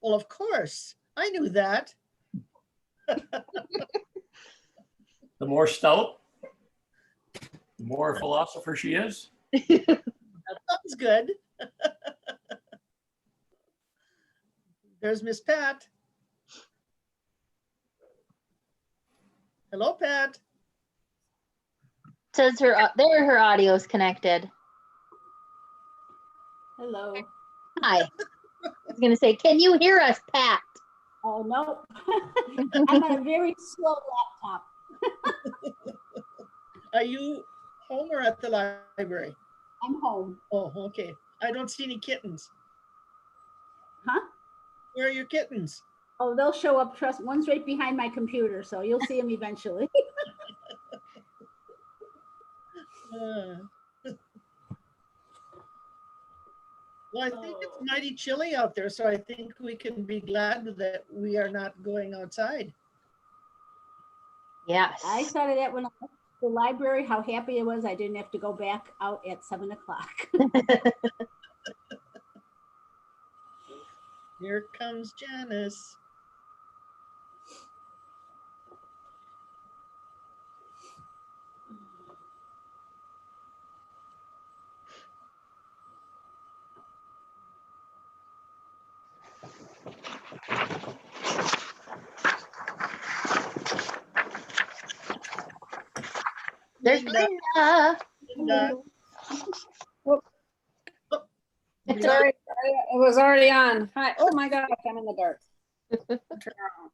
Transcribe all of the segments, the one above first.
Well, of course, I knew that. The more stout, the more philosopher she is. Sounds good. There's Miss Pat. Hello, Pat. Says her audio is connected. Hello. Hi. I was gonna say, can you hear us, Pat? Oh, no. I'm on a very slow laptop. Are you home or at the library? I'm home. Oh, okay. I don't see any kittens. Huh? Where are your kittens? Oh, they'll show up. Trust, one's right behind my computer, so you'll see them eventually. Uh, Well, I think it's mighty chilly out there, so I think we can be glad that we are not going outside. Yes. I started that when I left the library, how happy I was. I didn't have to go back out at 7 o'clock. Here comes Janice. There's Linda. Linda. Linda. It's Yeah. all Sorry, it was already on. Hi, oh my gosh, I'm in the dark. Turn around.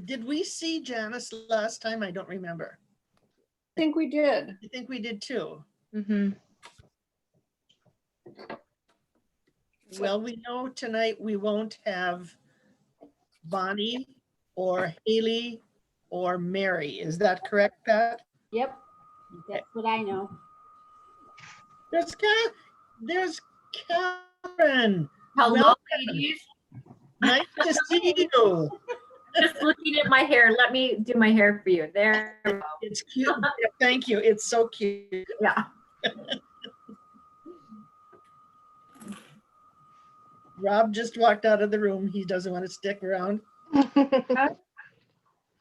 Did we see Janice last time? I don't remember. I think we did. I think we did too. Mhm. Well, we know tonight we won't have Bonnie or Haley or Mary. Is that correct, Pat? Yep, that's what I know. There's Karen. Hello, Welcome. ladies. Nice to see you. Just looking at my hair. Let me do my hair for you. There we go. It's cute. Thank you. It's so cute. Yeah. Rob just walked out of the room. He doesn't want to stick around.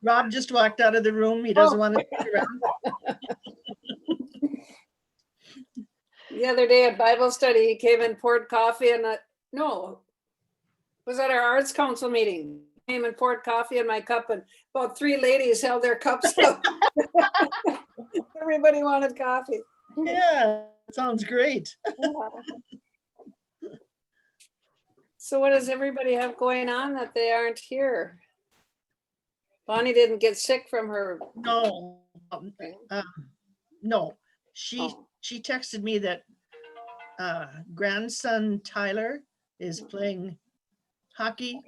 Rob just walked out of the room. He doesn't want to stick around. The other day at Bible study, he came and poured coffee and no, it was at our arts council meeting. Came and poured coffee in my cup and about 3 ladies held their cups up. Everybody wanted coffee. Yeah, sounds great. So what does everybody have going on that they aren't here? Bonnie didn't get sick from her. No, no. Oh. She texted me that grandson Tyler is playing hockey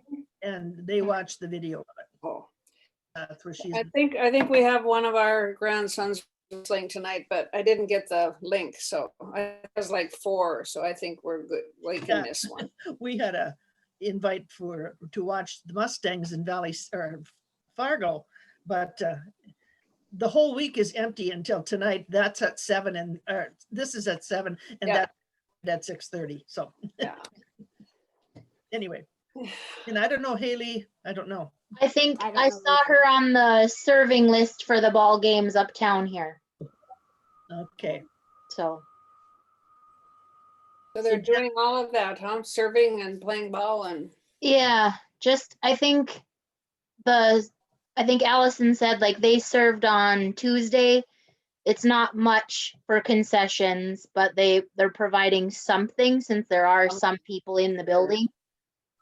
and they watched the video of it. Oh. That's where she's. I think we have one of our grandsons playing tonight, but I didn't get the link, so I was like 4, so I think we're good. We can Yeah. miss one. We had a invite to watch the Mustangs in Fargo, but the whole week is empty until tonight. That's at 7 and this is at 7 and Yeah. that's at 6:30. So Yeah. anyway, and I don't know, Haley, I don't know. I think I don't I know saw either. her on the serving list for the ball games uptown here. Okay. So So they're doing all of that, huh? Serving and playing ball and. yeah, just I think Allison said like they served on Tuesday. It's not much for concessions, but they're providing something since there are some people in the building.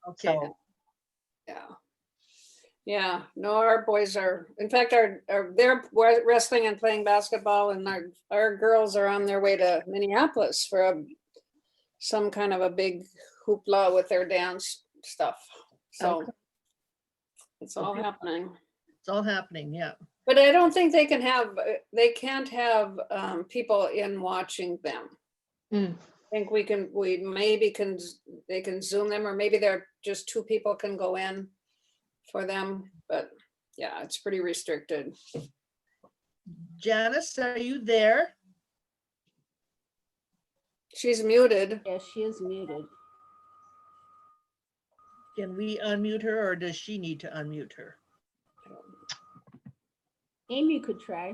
Okay. So Yeah. Yeah, no, our boys are, in fact, they're wrestling and playing basketball and our girls are on their way to Minneapolis for some kind of a big hoopla with their dance stuff. So Okay. it's all happening. It's all happening, yeah. But I don't think they can't have people in watching them. Mm. I think they can Zoom them, or maybe they're just 2 people can go in for them, but yeah, it's pretty restricted. Janice, are you there? She's muted. Yeah, she is muted. Can we unmute her or does she need to unmute her? Amy could try.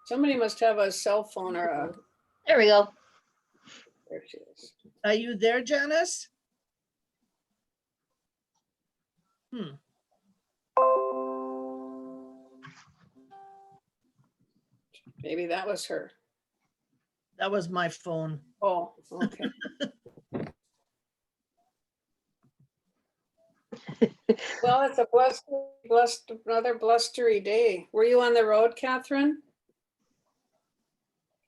Somebody must have a cell phone or a, There we go. there she is. Are you there, Janice? Maybe that was her. That was my phone. Oh, okay. Well, it's a another blustery day. Were you on the road, Catherine?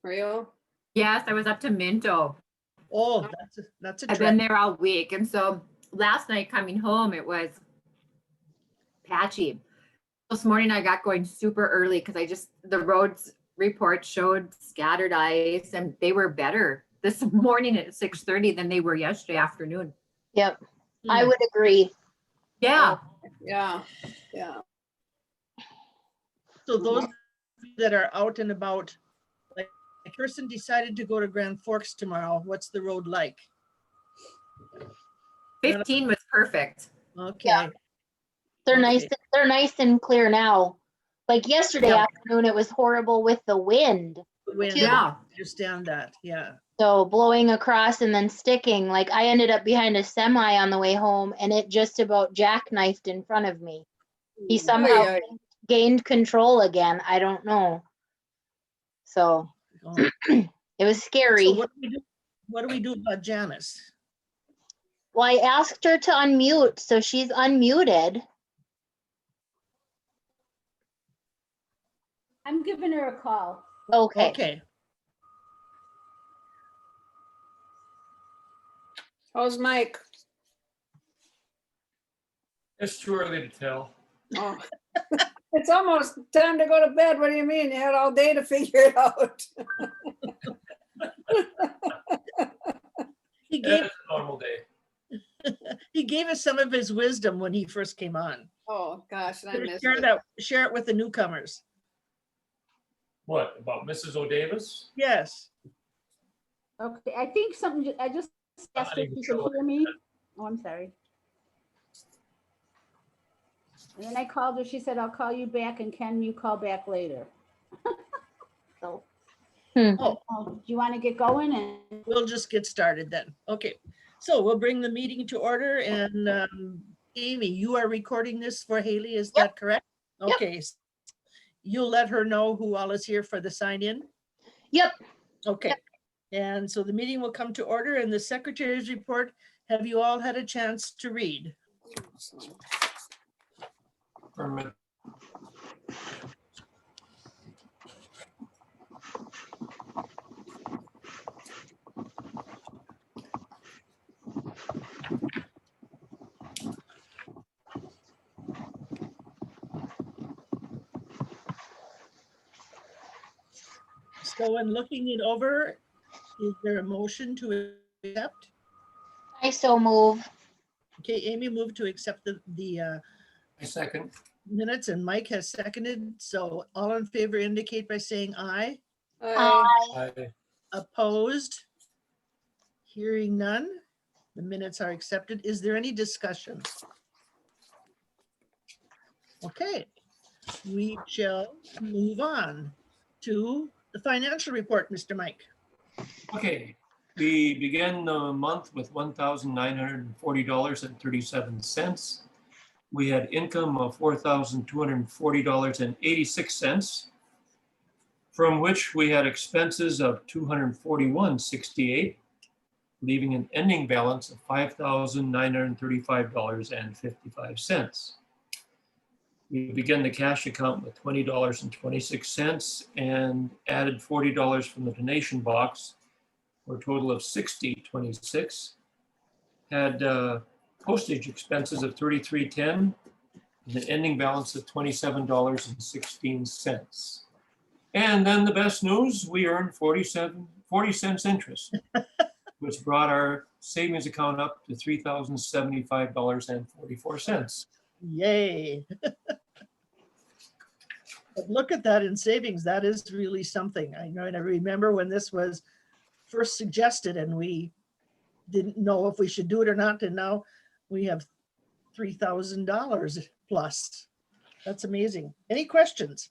Were you? Yes, I was up to Minto. Oh, that's a I've been trek. there all week. And so last night coming home, it was patchy. This morning I got going super early because the roads report showed scattered ice and they were better this morning at 6:30 than they were yesterday afternoon. Yep, I Hmm. would agree. Yeah. Yeah, yeah. So those that are out and about, like a person decided to go to Grand Forks tomorrow, what's the road like? 15 was perfect. Okay. They're nice. Okay. They're nice and clear now. Like yesterday Yeah. afternoon, it was horrible with the wind. Wind, I Yeah. understand that, yeah. So blowing across and then sticking, like I ended up behind a semi on the way home and it just about jackknifed in front of me. He somehow Oy, oy. gained control again. I don't know. So Oh. it was So scary. what do we do about Janice? Well, I asked her to unmute, so she's unmuted. I'm giving her a call. Okay. Okay, How's Mike? It's too early to tell. Oh. It's almost time to go to bed. What do you mean? You had all day to figure it out. he Yeah, gave, it's a normal day. he gave us some of his wisdom when he first came on. Oh, gosh, and I missed Share it. share it with the newcomers. What, about Mrs. O'Davis? Yes, Okay, I think something, I just asked her if even she could sure. hear me. Oh, I'm sorry. And then I called her, she said, I'll call you back and can you call back later? So. Oh. Do you want to get going and? we'll just get started then. Okay, so we'll bring the meeting to order and Amy, you are recording this for Haley, is that correct? Yep. Okay. You'll let her know who all is here for the sign in? Yep. Okay, and so the meeting will come to order and the secretary's report, have you all had a chance to read? Affirmative. So in looking it over, is there a motion to accept? I so move. Okay, Amy moved to accept the I second. minutes and Mike has seconded. So all in favor indicate by saying aye. Aye. I Opposed? Hearing none, the minutes are accepted. Is there any discussion? Okay, we shall move on to the financial report, Mr. Mike. Okay, we began the month with $1,940.37. We had income of $4,240.86, from which we had expenses of $241.68, leaving an ending balance of $5,935.55. We began the cash account with $20.26 and added $40 from the donation box, for a total of $60.26. Had postage expenses of $33.10 and an ending balance of $27.16. And then the best news, we earned 40 cents interest, which brought our savings account up to $3,075.44. Yay. But look at that in savings. That is really something. I know, and I remember when this was first suggested, and we didn't know if we should do it or not, and now we have $3,000 plus. That's amazing. Any questions?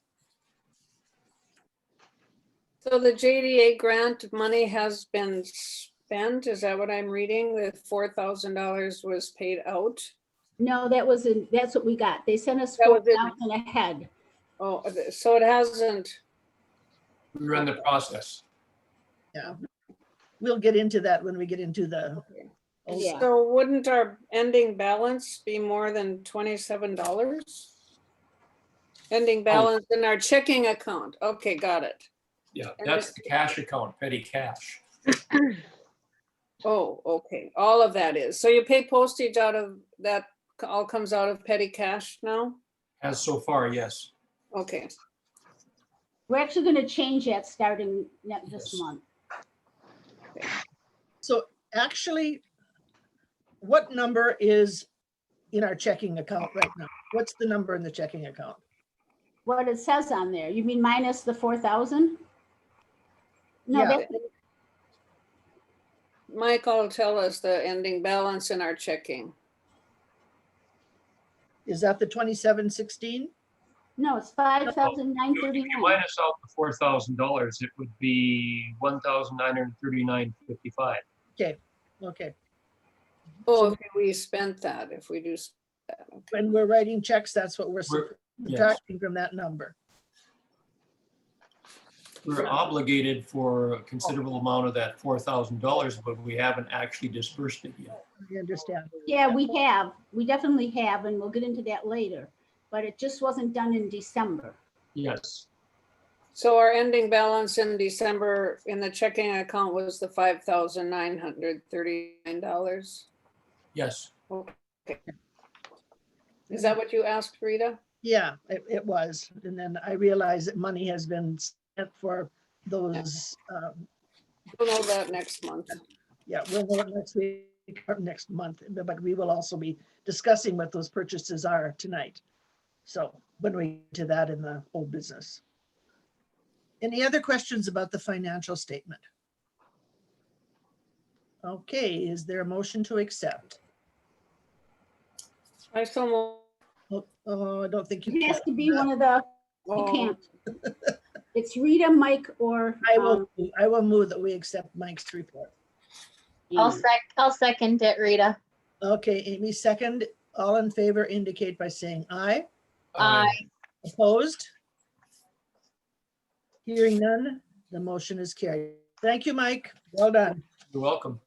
So the JDA grant money has been spent, is that what I'm reading? The $4,000 was paid out? No, that's what we got. They sent us That was it. 4,000 ahead. Oh, so it hasn't, We run the process. Yeah. We'll get into that when we get into the. Okay. Yeah. so wouldn't our ending balance be more than $27? Ending balance in our checking account. Okay, got it. Yeah, that's the cash account, petty cash. Oh, okay. All of that is. So you pay postage out of that, all comes out of petty cash now? As so far, yes. Okay. We're actually going to change that starting this Yes. month. So actually, what number is in our checking account right now? What's the number in the checking account? What it says on there, you mean minus the 4,000? No, Yeah. that's, Mike will tell us the ending balance in our checking. Is that the 2716? no, it's If you 5,939. minus out the $4,000, it would be $1,939.55. Okay. Oh, if we spent that, if we do that. Okay. When we're writing checks, that's what we're Yes. subtracting from that number. We're obligated for a considerable amount of that $4,000, but we haven't actually dispersed it yet. You understand? Yeah, we have. We definitely have, and we'll get into that later. But it just wasn't done in December. Yes, So our ending balance in December in the checking account was the $5,939. yes. Is that what you asked, Rita? Yeah, it was. And then I realized that money has been spent for those, We'll know that next month. yeah, we'll know it next week or next month, but we will also be discussing what those purchases are tonight. So when we get to that in the old business. Any other questions about the financial statement? Okay, is there a motion to accept? I so Oh, I don't think you It has can. to be one of the, you moved. can't. It's Rita, Mike, or. I will move that we accept Mike's report. Amy. I'll second it, Rita. Okay, Amy, second. All in favor indicate by saying aye. Aye. Opposed? Hearing none, the motion is carried. Thank you, Mike. Well done. You're welcome.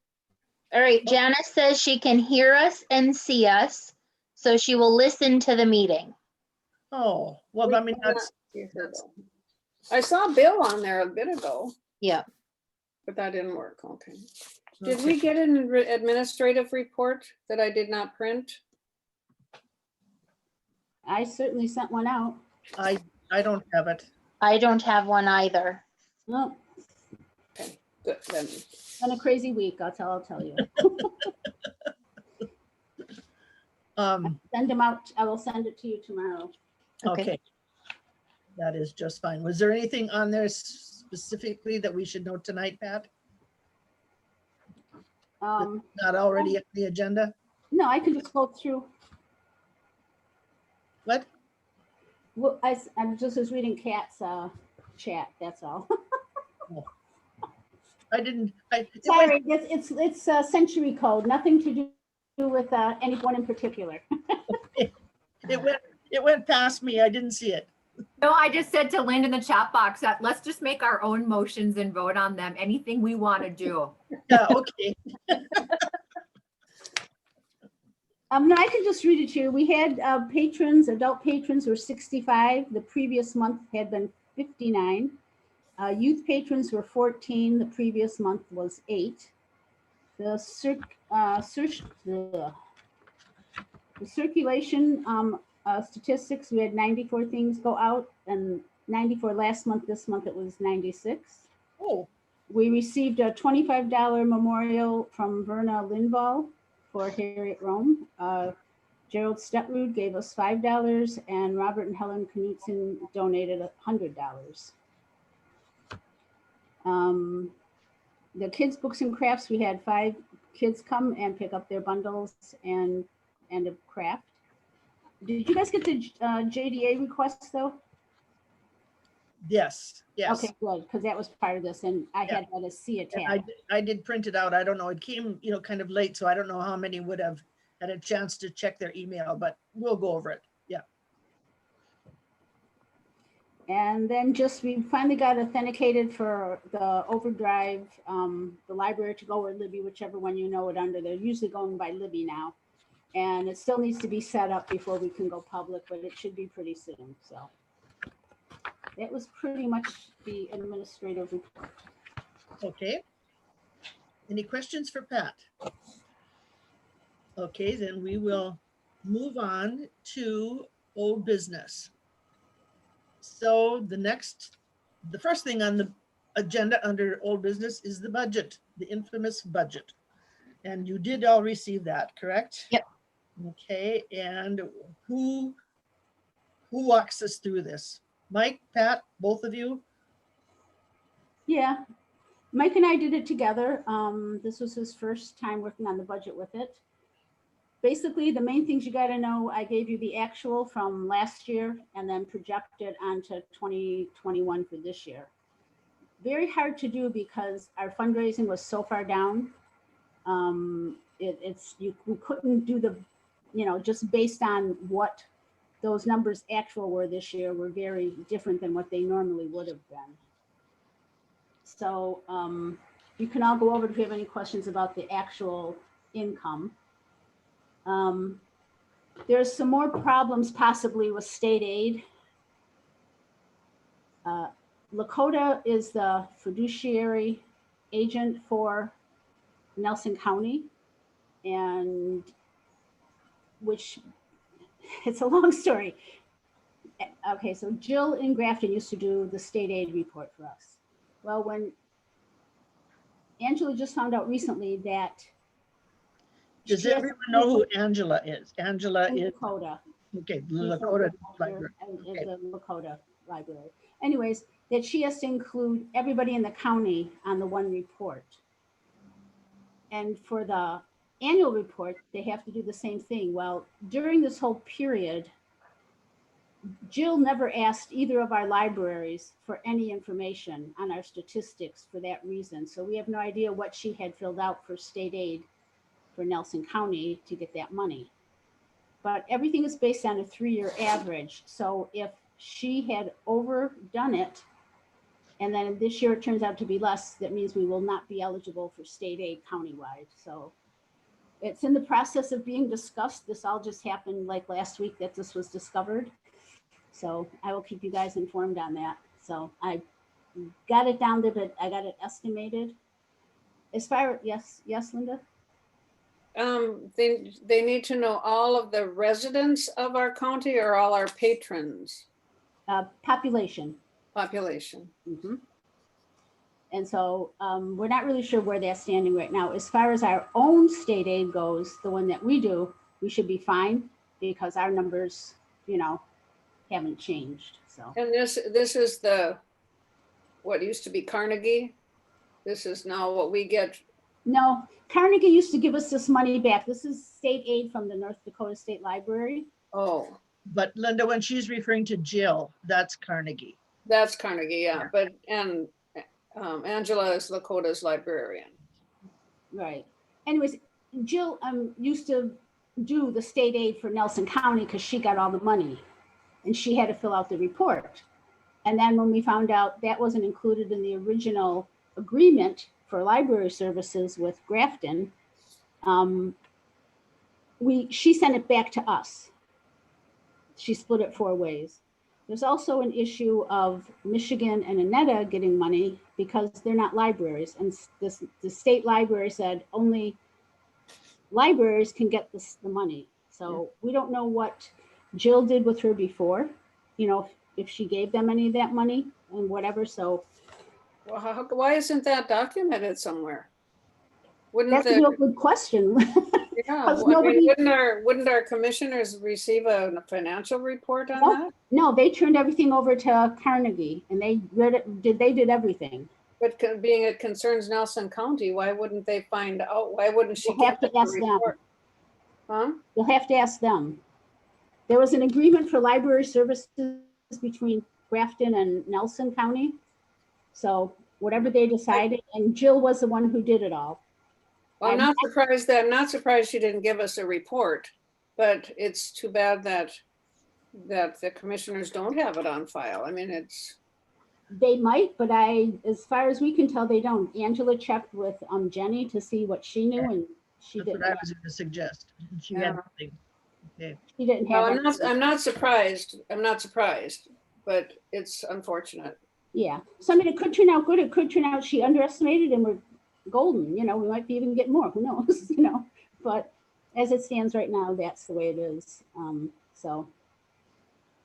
All right, Janice says she can hear us and see us, so she will listen to the meeting. Oh, well, I mean, that's, I saw Bill on there a bit ago, Yeah. but that didn't work. Okay. Did we get an administrative report that I did not print? I certainly sent one out. I don't have it. I don't have one either. Well, Good, then. been a crazy week, I'll tell you. Send them out. I will send it to you tomorrow. Okay. Okay. That is just fine. Was there anything on there specifically that we should note tonight, Pat? Not already on the agenda? No, I can just go through. What? Well, I'm just was reading Kat's chat, that's all. I didn't, Sorry, it's a century code, nothing to do with anyone in particular. it went past me. I didn't see it. No, I just said to Lynn in the chat box that let's just make our own motions and vote on them, anything we want to do. Yeah, okay. No, I can just read it to you. We had patrons, adult patrons were 65. The previous month had been 59. Youth patrons were 14. The previous month was 8. The circulation statistics, we had 94 things go out, and 94 last month. This month it was 96. Oh, We received a $25 memorial from Verna Lindvall for Harriet Rome. Gerald Stetrud gave us $5, and Robert and Helen Knutson donated $100. The kids' books and crafts, we had 5 kids come and pick up their bundles and a craft. Did you guys get the JDA requests though? Yes, yes. Okay, good, because that was part of this, and I Yeah. had that as C And attached. I did print it out. I don't know. It came, kind of late, so I don't know how many would have had a chance to check their email, but we'll go over it. Yeah. And then just, we finally got authenticated for the Overdrive, the library to go or Libby, whichever one you know it under. They're usually going by Libby now. And it still needs to be set up before we can go public, but it should be pretty soon, so. That was pretty much the administrative report. Okay. Any questions for Pat? Okay, then we will move on to old business. So the first thing on the agenda under old business is the budget, the infamous budget. And you did all receive that, correct? Yep. Okay, and who walks us through this? Mike, Pat, both of you? Yeah, Mike and I did it together. This was his first time working on the budget with it. Basically, the main things you got to know, I gave you the actual from last year and then projected onto 2021 for this year. Very hard to do because our fundraising was so far down. We couldn't do the, just based on what those numbers actual were this year were very different than what they normally would have been. So you can all go over if you have any questions about the actual income. There's some more problems possibly with state aid. Lakota is the fiduciary agent for Nelson County, and which, it's a long story. Okay, so Jill in Grafton used to do the state aid report for us. Well, when Angela just found out recently that Does she has everyone know who Angela is? Angela in is, Lakota. okay, She's the the Lakota director Library. of Okay. the Lakota Library. Anyways, that she has to include everybody in the county on the one report. And for the annual report, they have to do the same thing. Well, during this whole period, Jill never asked either of our libraries for any information on our statistics for that reason. So we have no idea what she had filled out for state aid for Nelson County to get that money. But everything is based on a 3-year average. So if she had overdone it, and then this year it turns out to be less, that means we will not be eligible for state aid countywide. So it's in the process of being discussed. This all just happened like last week that this was discovered. So I will keep you guys informed on that. So I got it down to, but I got it estimated. As far, yes, Linda? They need to know all of the residents of our county or all our patrons Population. population. Mhm. And so we're not really sure where that's standing right now. As far as our own state aid goes, the one that we do, we should be fine because our numbers, haven't changed. So And this is what used to be Carnegie. This is now what we get. no, Carnegie used to give us this money back. This is state aid from the North Dakota State Library. Oh, But Linda, when she's referring to Jill, that's Carnegie. that's Carnegie, yeah. But Angela is Lakota's librarian. Right. Anyways, Jill used to do the state aid for Nelson County because she got all the money and she had to fill out the report. And then when we found out that wasn't included in the original agreement for library services with Grafton, she sent it back to us. She split it 4 ways. There's also an issue of Michigan and Annetta getting money because they're not libraries. And the state library said only libraries can get the money. So we don't know what Jill did with her before, if she gave them any of that money and whatever. So Well, why isn't that documented somewhere? Wouldn't that's a real good question. yeah, 'cause I mean, nobody- wouldn't our commissioners receive a financial report on Nope. that? No, they turned everything over to Carnegie and they did everything. But being it concerns Nelson County, why wouldn't they find out? Why wouldn't she You'll have get to the ask them. report? Huh? You'll have to ask them. There was an agreement for library services between Grafton and Nelson County. So whatever they decided, and Jill was the one who did it all. Well, I'm not surprised she didn't give us a report, but it's too bad that the commissioners don't have it on file. I mean, it's, They might, but as far as we can tell, they don't. Angela checked with Jenny to see what she knew, and she That's didn't. what I was gonna suggest. She had nothing. Okay, She didn't no, have. I'm not surprised. I'm not surprised, but it's unfortunate. Yeah. So I mean, it could turn out good. It could turn out she underestimated and we're golden. You know, we might be even get more. Who knows? You know. But as it stands right now, that's the way it is. So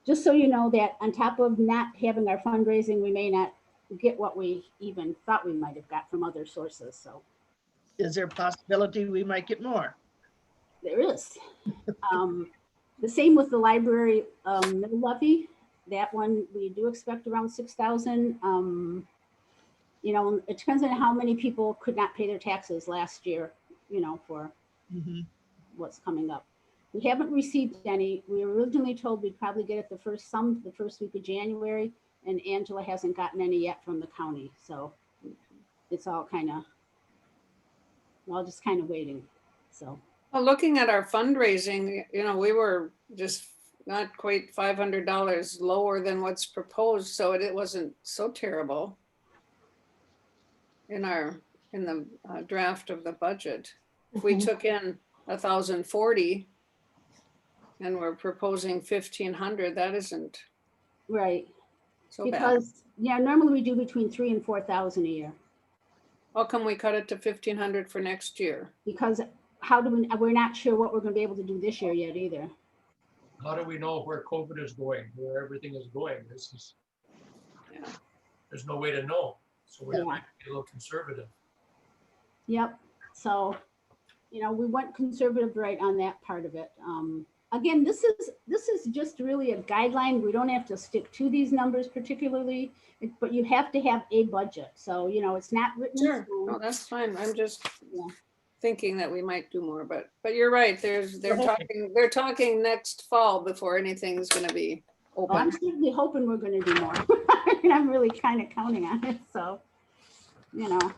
just so you know that on top of not having our fundraising, we may not get what we even thought we might have got from other sources. So is there a possibility we might get more? there is. The same with the library middle levy. That one we do expect around 6,000. You know, it depends on how many people could not pay their taxes last year, you know, for Mhm. what's coming up. We haven't received any. We were originally told we'd probably get it the first week of January, and Angela hasn't gotten any yet from the county. So it's all kind of, well, just kind of waiting. So. Well, looking at our fundraising, you know, we were just not quite $500 lower than what's proposed, so it wasn't so terrible in the draft of the budget. If we Mhm. took in 1,040 and we're proposing 1,500, that isn't Right. so bad. Because, yeah, normally we do between 3,000 and 4,000 a year. How come we cut it to 1,500 for next year? Because we're not sure what we're going to be able to do this year yet either. How do we know where COVID is going, where everything is going? Yeah. There's no way to know. So we're Yeah. trying to be a little conservative. Yep. So, you know, we went conservative right on that part of it. Again, this is just really a guideline. We don't have to stick to these numbers particularly, but you have to have a budget. So, you know, it's not written in Sure, stone. no, that's fine. I'm just Yeah. thinking that we might do more, but you're right. They're talking next fall before anything's gonna be Oh, I'm open. certainly hoping we're going to do more. And I'm really kind of counting on it. So, you know.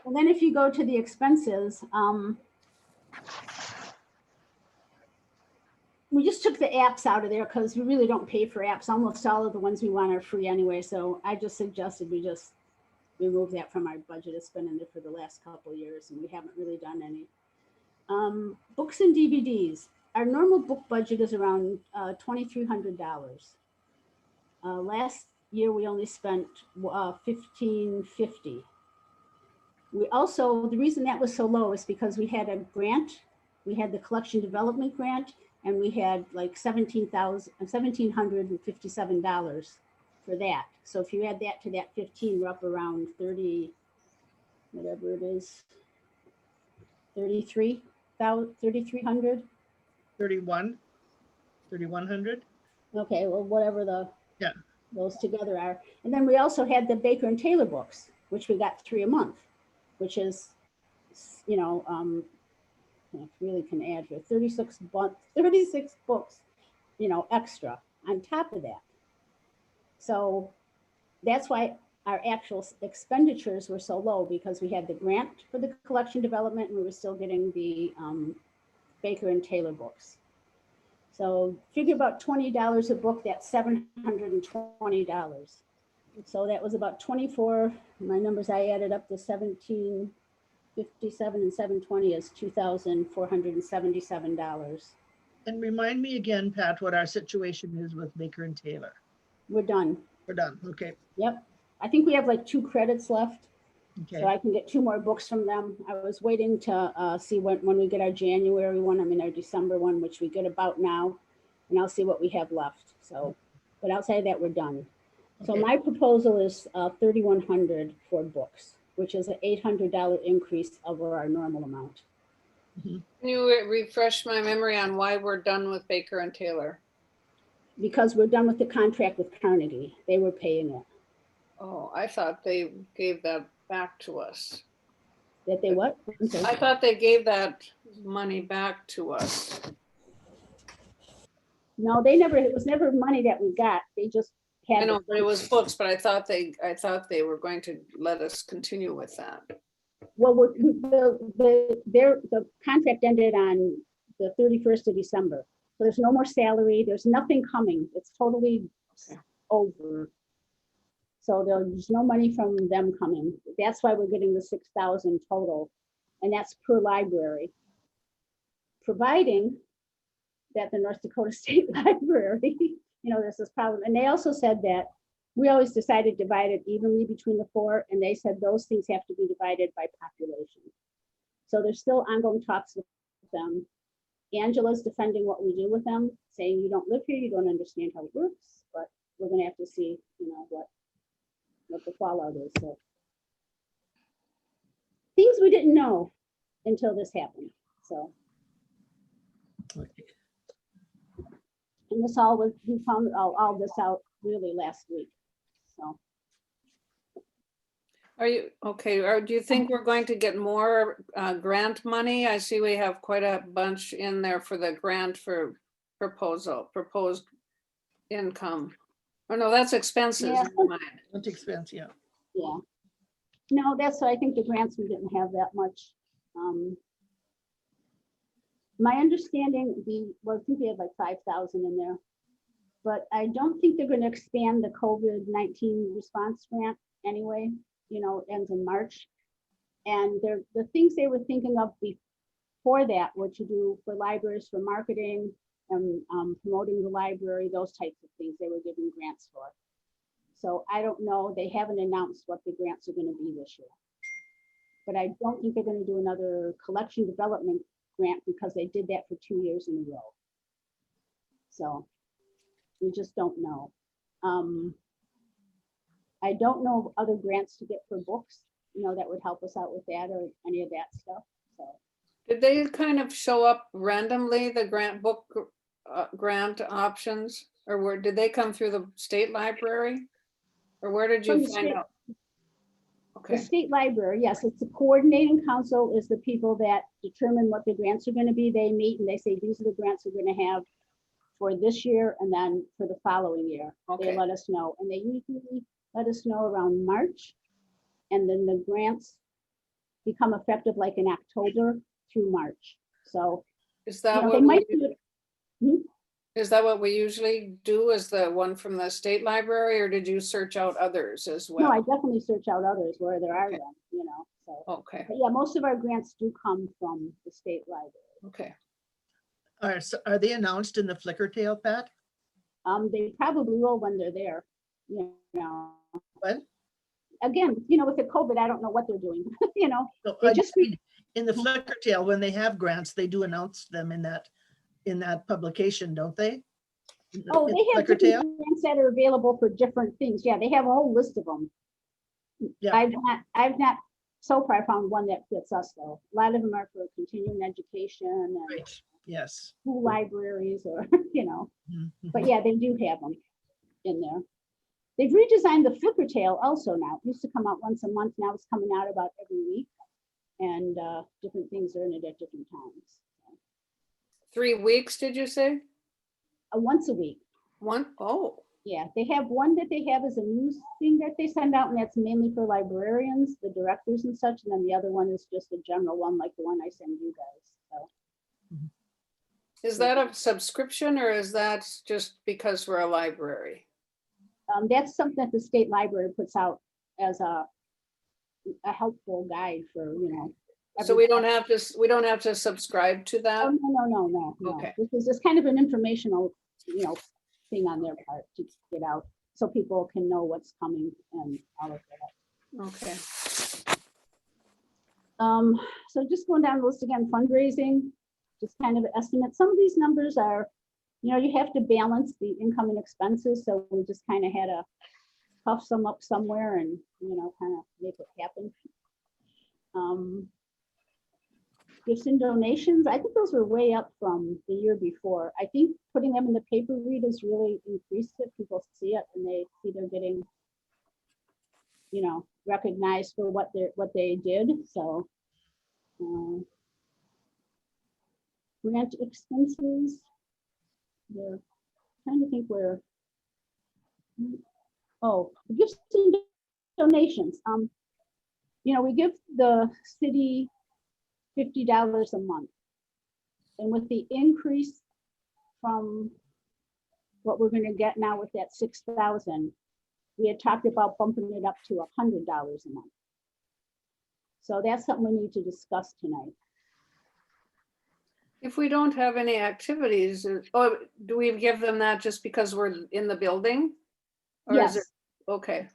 And then if you go to the expenses, we just took the apps out of there because we really don't pay for apps. Almost all of the ones we want are free anyway. So I just suggested we just remove that from our budget. It's been in there for the last couple of years and we haven't really done any. Books and DVDs. Our normal book budget is around $2,300. Last year we only spent $1,550. We also, the reason that was so low is because we had a grant. We had the collection development grant, and we had like $1,757 for that. So if you add that to that 15, we're up around 30, whatever it is, 3,300. 3,100? Okay, well, whatever Yeah. those together are. And then we also had the Baker and Taylor books, which we got 3 a month, which is, you know, I really can add here 36 books, you know, extra on top of that. So that's why our actual expenditures were so low, because we had the grant for the collection development and we were still getting the Baker and Taylor books. So figure about $20 a book, that's $720. So that was about 24, my numbers I added up to 1,757 and 720 is $2,477. And remind me again, Pat, what our situation is with Baker and Taylor. We're done. We're done, okay, Yep. I think we have like 2 credits left. okay. So I can get 2 more books from them. I was waiting to see when we get our January one, I mean our December one, which we get about now, and I'll see what we have left. So, but outside of that, we're done. So Okay. my proposal is $3,100 for books, which is an $800 increase over our normal amount. Can you refresh my memory on why we're done with Baker and Taylor? Because we're done with the contract with Carnegie. They were paying it. Oh, I thought they gave that back to us. That they what? I'm sorry. I thought they gave that money back to us. No, they never, it was never money that we got. They just I had. know, the but it was books, but I thought they were going to let us continue with that. Well, the contract ended on the 31st of December. So there's no more salary, there's nothing coming. It's totally Okay. over. So there's no money from them coming. That's why we're getting the 6,000 total. And that's per library. Providing that the North Dakota State Library, there's this problem. And they also said that we always decided to divide it evenly between the four, and they said those things have to be divided by population. So there's still ongoing talks with them. Angela's defending what we do with them, saying you don't live here, you don't understand how it works, but we're gonna have to see, what the fallout is. So things we didn't know until this happened. So, and this all was, we found all this out really last week. So. Are you, okay, or do you think we're going to get more grant money? I see we have quite a bunch in there for the grant for proposed income. Oh, no, that's expenses. Yeah. Never mind. That's expense, yeah. Yeah. No, that's, I think the grants, we didn't have that much. My understanding, I think we had like 5,000 in there. But I don't think they're gonna expand the COVID-19 response grant anyway, ends in March. And the things they were thinking of before that were to do for libraries, for marketing and promoting the library, those types of things they were giving grants for. So I don't know, they haven't announced what the grants are gonna be this year. But I don't think they're gonna do another collection development grant because they did that for 2 years in a row. So we just don't know. I don't know of other grants to get for books, that would help us out with that or any of that stuff. So Did they kind of show up randomly, the grant options? Or did they come through the state library? Or where did From you the find state- out? the Okay, state library, yes, it's the coordinating council is the people that determine what the grants are gonna be. They meet and they say, these are the grants we're gonna have for this year and then for the following year. They Okay. let us know, and they usually let us know around March. And then the grants become effective like in October through March. So, is that they what might we, do it. is that what we usually do, is the one from the state library, or did you search out others as No, I well? definitely search out others where there are Okay. them, so. Okay, But yeah, most of our grants do come from the state library. okay. Are they announced in the Flickr tail, Pat? They probably will when they're there, you know. What? Again, with the COVID, I don't know what they're doing, No, They I just just mean, in the Flickr tail, when they have grants, they do announce them in that publication, don't they? Oh, In they have Flickr tail? different grants that are available for different things. Yeah, they have a whole list of them. Yeah. I've not so far found one that fits us though. A lot of them are for continuing education and Right, yes. school libraries or, Mhm. but yeah, they do have them in there. They've redesigned the Flickr tail also now. It used to come out once a month. Now it's coming out about every week. And different things are in it at different times. 3 weeks, did you say? Once a week. One? Oh, Yeah, they have one that they have as a news thing that they send out, and that's mainly for librarians, the directors and such. And then the other one is just a general one, like the one I send you guys. So is that a subscription, or is that just because we're a library? that's something that the state library puts out as a helpful guide for, So we don't have to subscribe to Oh, that? no. Okay. This is just kind of an informational, thing on their part to get out so people can know what's coming and all of that. Okay. So just going down the list again, fundraising, just kind of estimate. Some of these numbers are, you have to balance the income and expenses. So we just kind of had to puff some up somewhere and, kind of make it happen. Gifts and donations, I think those were way up from the year before. I think putting them in the paper read has really increased it. People see it and they see they're getting you know, recognized for what they did, so. Grant expenses. They're trying to think where. Oh, gifts and donations. You know, we give the city $50 a month. And with the increase from what we're gonna get now with that 6,000, we had talked about bumping it up to $100 a month. So that's something we need to discuss tonight. If we don't have any activities, oh, do we give them that just because we're in the building? Or is Yes, it, okay,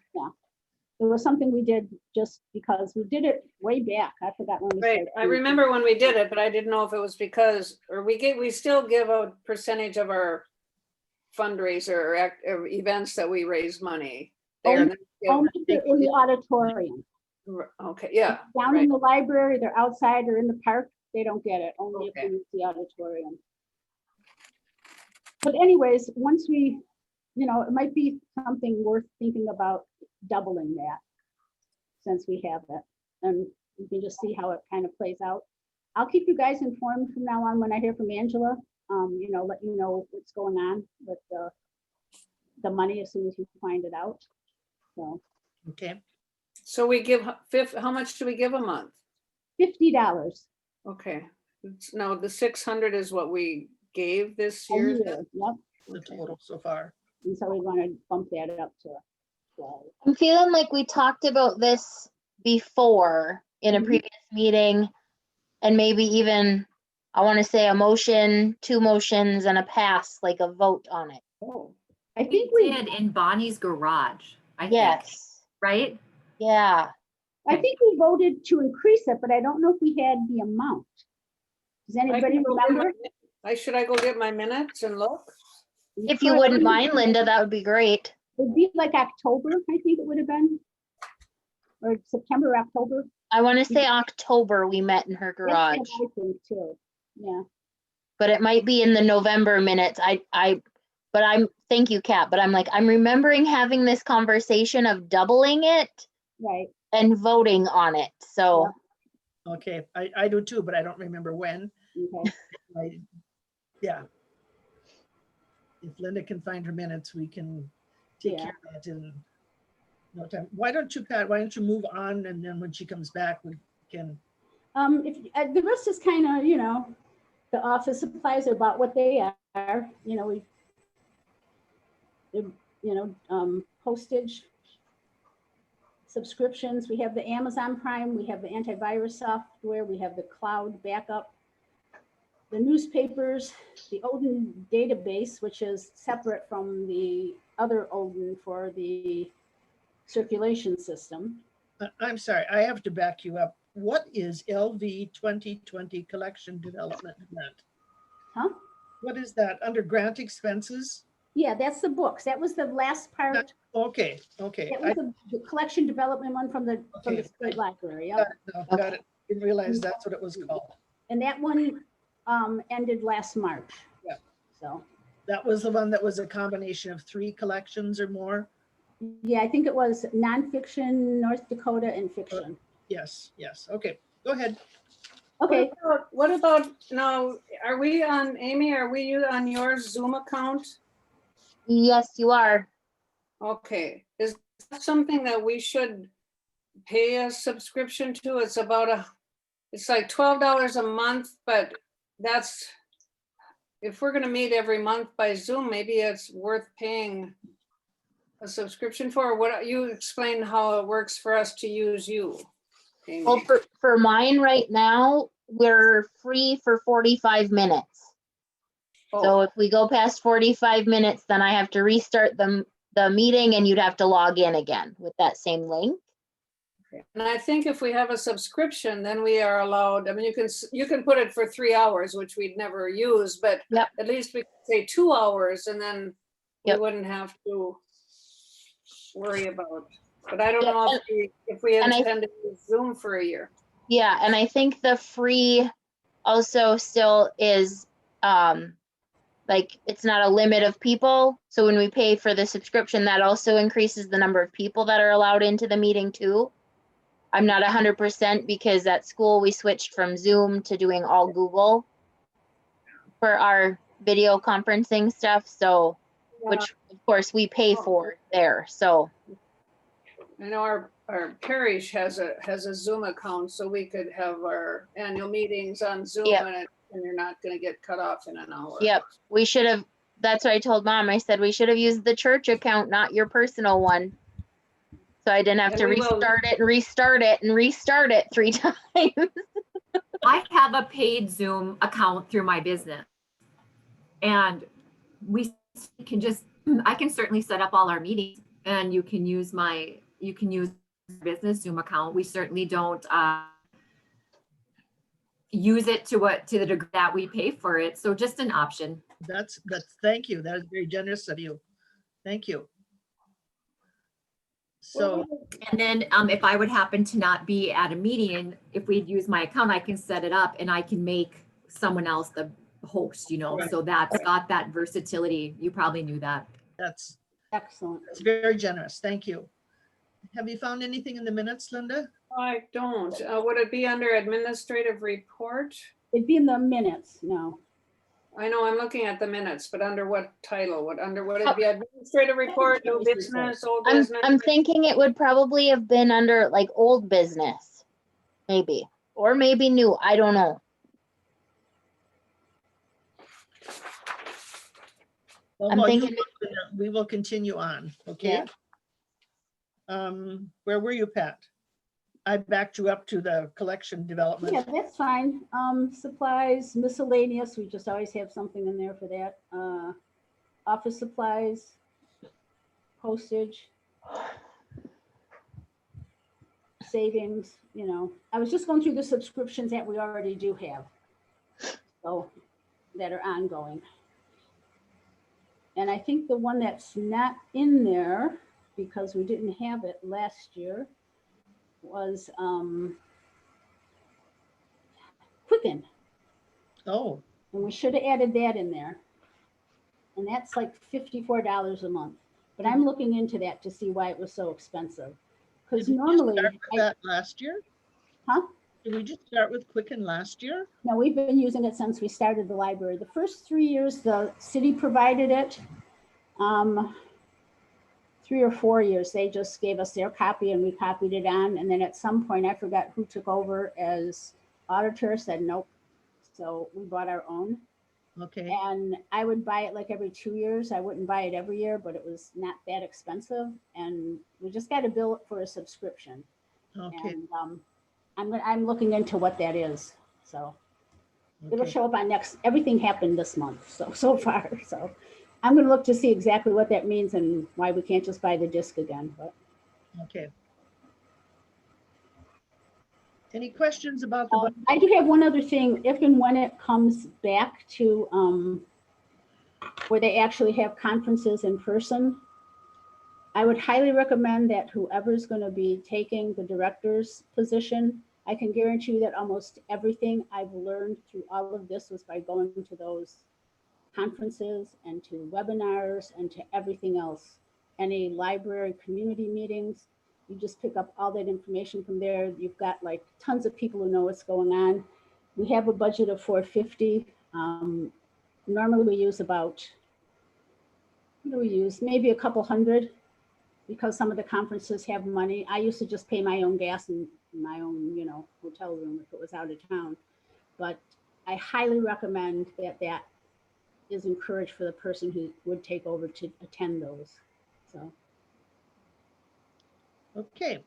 it was something we did just because we did it way back. I forgot when we right. started. I remember when we did it, but I didn't know if it was because, or we still give a percentage of our fundraiser or events that we raise money. there. Only if they're in the auditorium. Okay, yeah, Down in the library, they're outside or in the park, they don't get it, only if Okay. they use the auditorium. But anyways, once we, you know, it might be something worth thinking about doubling that, since we have it, and you can just see how it kind of plays out. I'll keep you guys informed from now on when I hear from Angela, you know, let you know what's going on with the money as soon as you find it out. So Okay, so we give how much do we give a month? $50 Okay, no, the 600 is what we gave this a year. year, yep, the total so far. and so we want to bump that up to 12. I'm feeling like we talked about this before in a Mhm. previous meeting, and maybe even, I want to say a motion, 2 motions and a pass, like a vote on it. Oh, I We think we, did in Bonnie's garage, I think, Yes, right? yeah. I think we voted to increase it, but I don't know if we had the amount. Does I anybody can go get remember? should I go get my minutes and look? If you wouldn't mind, Linda, that would be great. It'd be like October, I think it would have been. Or September, October. I want to say October we met in her That's what garage, I think too. Yeah, but it might be in the November minutes. Thank you, Kat, but I'm like, I'm remembering having this conversation of doubling it right. and voting on it. So, Okay, I do too, but I don't remember when. Okay. Yeah. If Linda can find her minutes, we can take care of that in no time. Why don't you, Pat, why don't you move on, and then when she comes back, we can, If the rest is kind of, you know, the office supplies are about what they are, you know, postage, subscriptions, we have the Amazon Prime, we have the antivirus software, we have the cloud backup, the newspapers, the Odin database, which is separate from the other Odin for the circulation system. I'm sorry, I have to back you up. What is LV 2020 collection development grant? Huh? What is that, under grant expenses? Yeah, that's the books. That was the last part. Okay, okay. That was the collection development one from the Okay. state library. Got Yep. it, no, got it. Didn't realize that's what it was called. And that one ended last March. Yeah. So, That was the one that was a combination of 3 collections or more? yeah, I think it was nonfiction, North Dakota, and fiction. Yes, yes. Okay, go ahead. Okay, What about now, are we on, Amy, are we on your Zoom account? yes, you are. Okay, is that something that we should pay a subscription to? It's it's like $12 a month, but that's, if we're gonna meet every month by Zoom, maybe it's worth paying a subscription for. What, you explain how it works for us to use you, Amy. Well, for mine right now, we're free for 45 minutes. Oh, So if we go past 45 minutes, then I have to restart the meeting and you'd have to log in again with that same link. and I think if we have a subscription, then we are allowed, I mean, you can put it for 3 hours, which we'd never use, but Yep. at least we could say 2 hours, and then we Yep. wouldn't have to worry about. But I don't Yeah, know if we and I- intend to use Zoom for a year. Yeah, and I think the free also still is, like, it's not a limit of people. So when we pay for the subscription, that also increases the number of people that are allowed into the meeting too. I'm not 100% because at school we switched from Zoom to doing all Google for our video conferencing stuff. So, which of course we pay for there. So, I know our parish has a Zoom account, so we could have our annual meetings on Zoom Yep. and you're not gonna get cut off in an hour. yep, we should have, that's what I told Mom. I said we should have used the church account, not your personal one. So I didn't have And to we will- restart it and restart it and restart it 3 times. I have a paid Zoom account through my business. And we can just, I can certainly set up all our meetings and you can use business Zoom account. We certainly don't use it to the degree that we pay for it. So just an option. That's, thank you. That is very generous of you. Thank you. So, And then if I would happen to not be at a meeting, if we'd use my account, I can set it up and I can make someone else the host, Right. so that's got that versatility. You probably knew that. that's Excellent. very generous. Thank you. Have you found anything in the minutes, Linda? I don't. Would it be under administrative report? It'd be in the minutes, no. I know I'm looking at the minutes, but under what title? Would it be administrative report, new business, old business? I'm thinking it would probably have been under like old business, maybe, or maybe new. I don't know. Well, I'm no, you thinking- go, we will continue on, okay? Where were you, Pat? I backed you up to the collection Yeah, development. that's fine. Supplies, miscellaneous, we just always have something in there for that. Office supplies, postage, savings, I was just going through the subscriptions that we already do have. So, that are ongoing. And I think the one that's not in there, because we didn't have it last year, was Quicken. Oh, And we should have added that in there. And that's like $54 a month. But I'm looking into that to see why it was so expensive. Because did we just normally, start with that last year? Huh? Did we just start with Quicken last year? no, we've been using it since we started the library. The first 3 years, the city provided it. 3 or 4 years, they just gave us their copy and we copied it on. And then at some point, I forgot who took over as auditor, said nope. So we bought our own. Okay, And I would buy it like every 2 years. I wouldn't buy it every year, but it was not that expensive. And we just got to bill it for a subscription. okay, And I'm looking into what that is. So it'll okay. show up on everything happened this month. So far. So I'm going to look to see exactly what that means and why we can't just buy the disc again. But Okay. Any questions about the budget? I do have one other thing. If and when it comes back to where they actually have conferences in person, I would highly recommend that whoever's going to be taking the director's position, I can guarantee you that almost everything I've learned through all of this was by going to those conferences and to webinars and to everything else. Any library community meetings, you just pick up all that information from there. You've got like tons of people who know what's going on. We have a budget of $450. Normally we use about, what do we use? Maybe a couple hundred, because some of the conferences have money. I used to just pay my own gas and my own, hotel room if it was out of town. But I highly recommend that is encouraged for the person who would take over to attend those. So. Okay.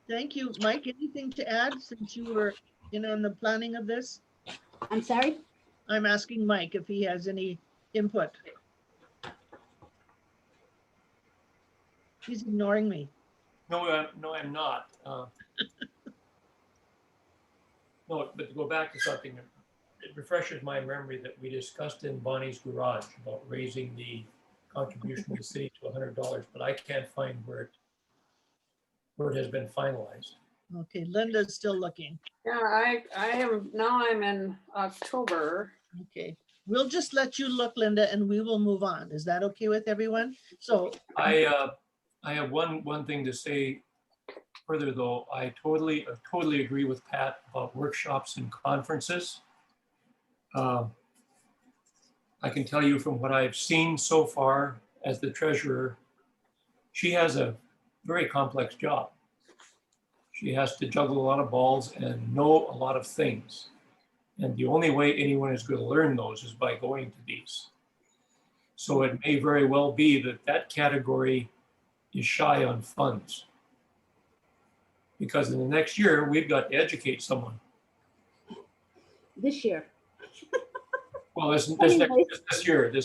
Thank you. Mike, anything to add since you were in on the planning of this? I'm sorry? I'm asking Mike if he has any input. He's ignoring me. No, I'm not. No, but to go back to something, it refreshes my memory that we discussed in Bonnie's garage about raising the contribution to the city to $100, but I can't find where it has been finalized. Okay, Linda's still looking. Yeah, I am, now I'm in October. Okay, we'll just let you look, Linda, and we will move on. Is that okay with everyone? So, I have one thing to say further, though. I totally agree with Pat about workshops and conferences. I can tell you from what I've seen so far as the treasurer, she has a very complex job. She has to juggle a lot of balls and know a lot of things. And the only way anyone is going to learn those is by going to these. So it may very well be that that category is shy on funds. Because in the next year, we've got to educate someone. This year. Well, this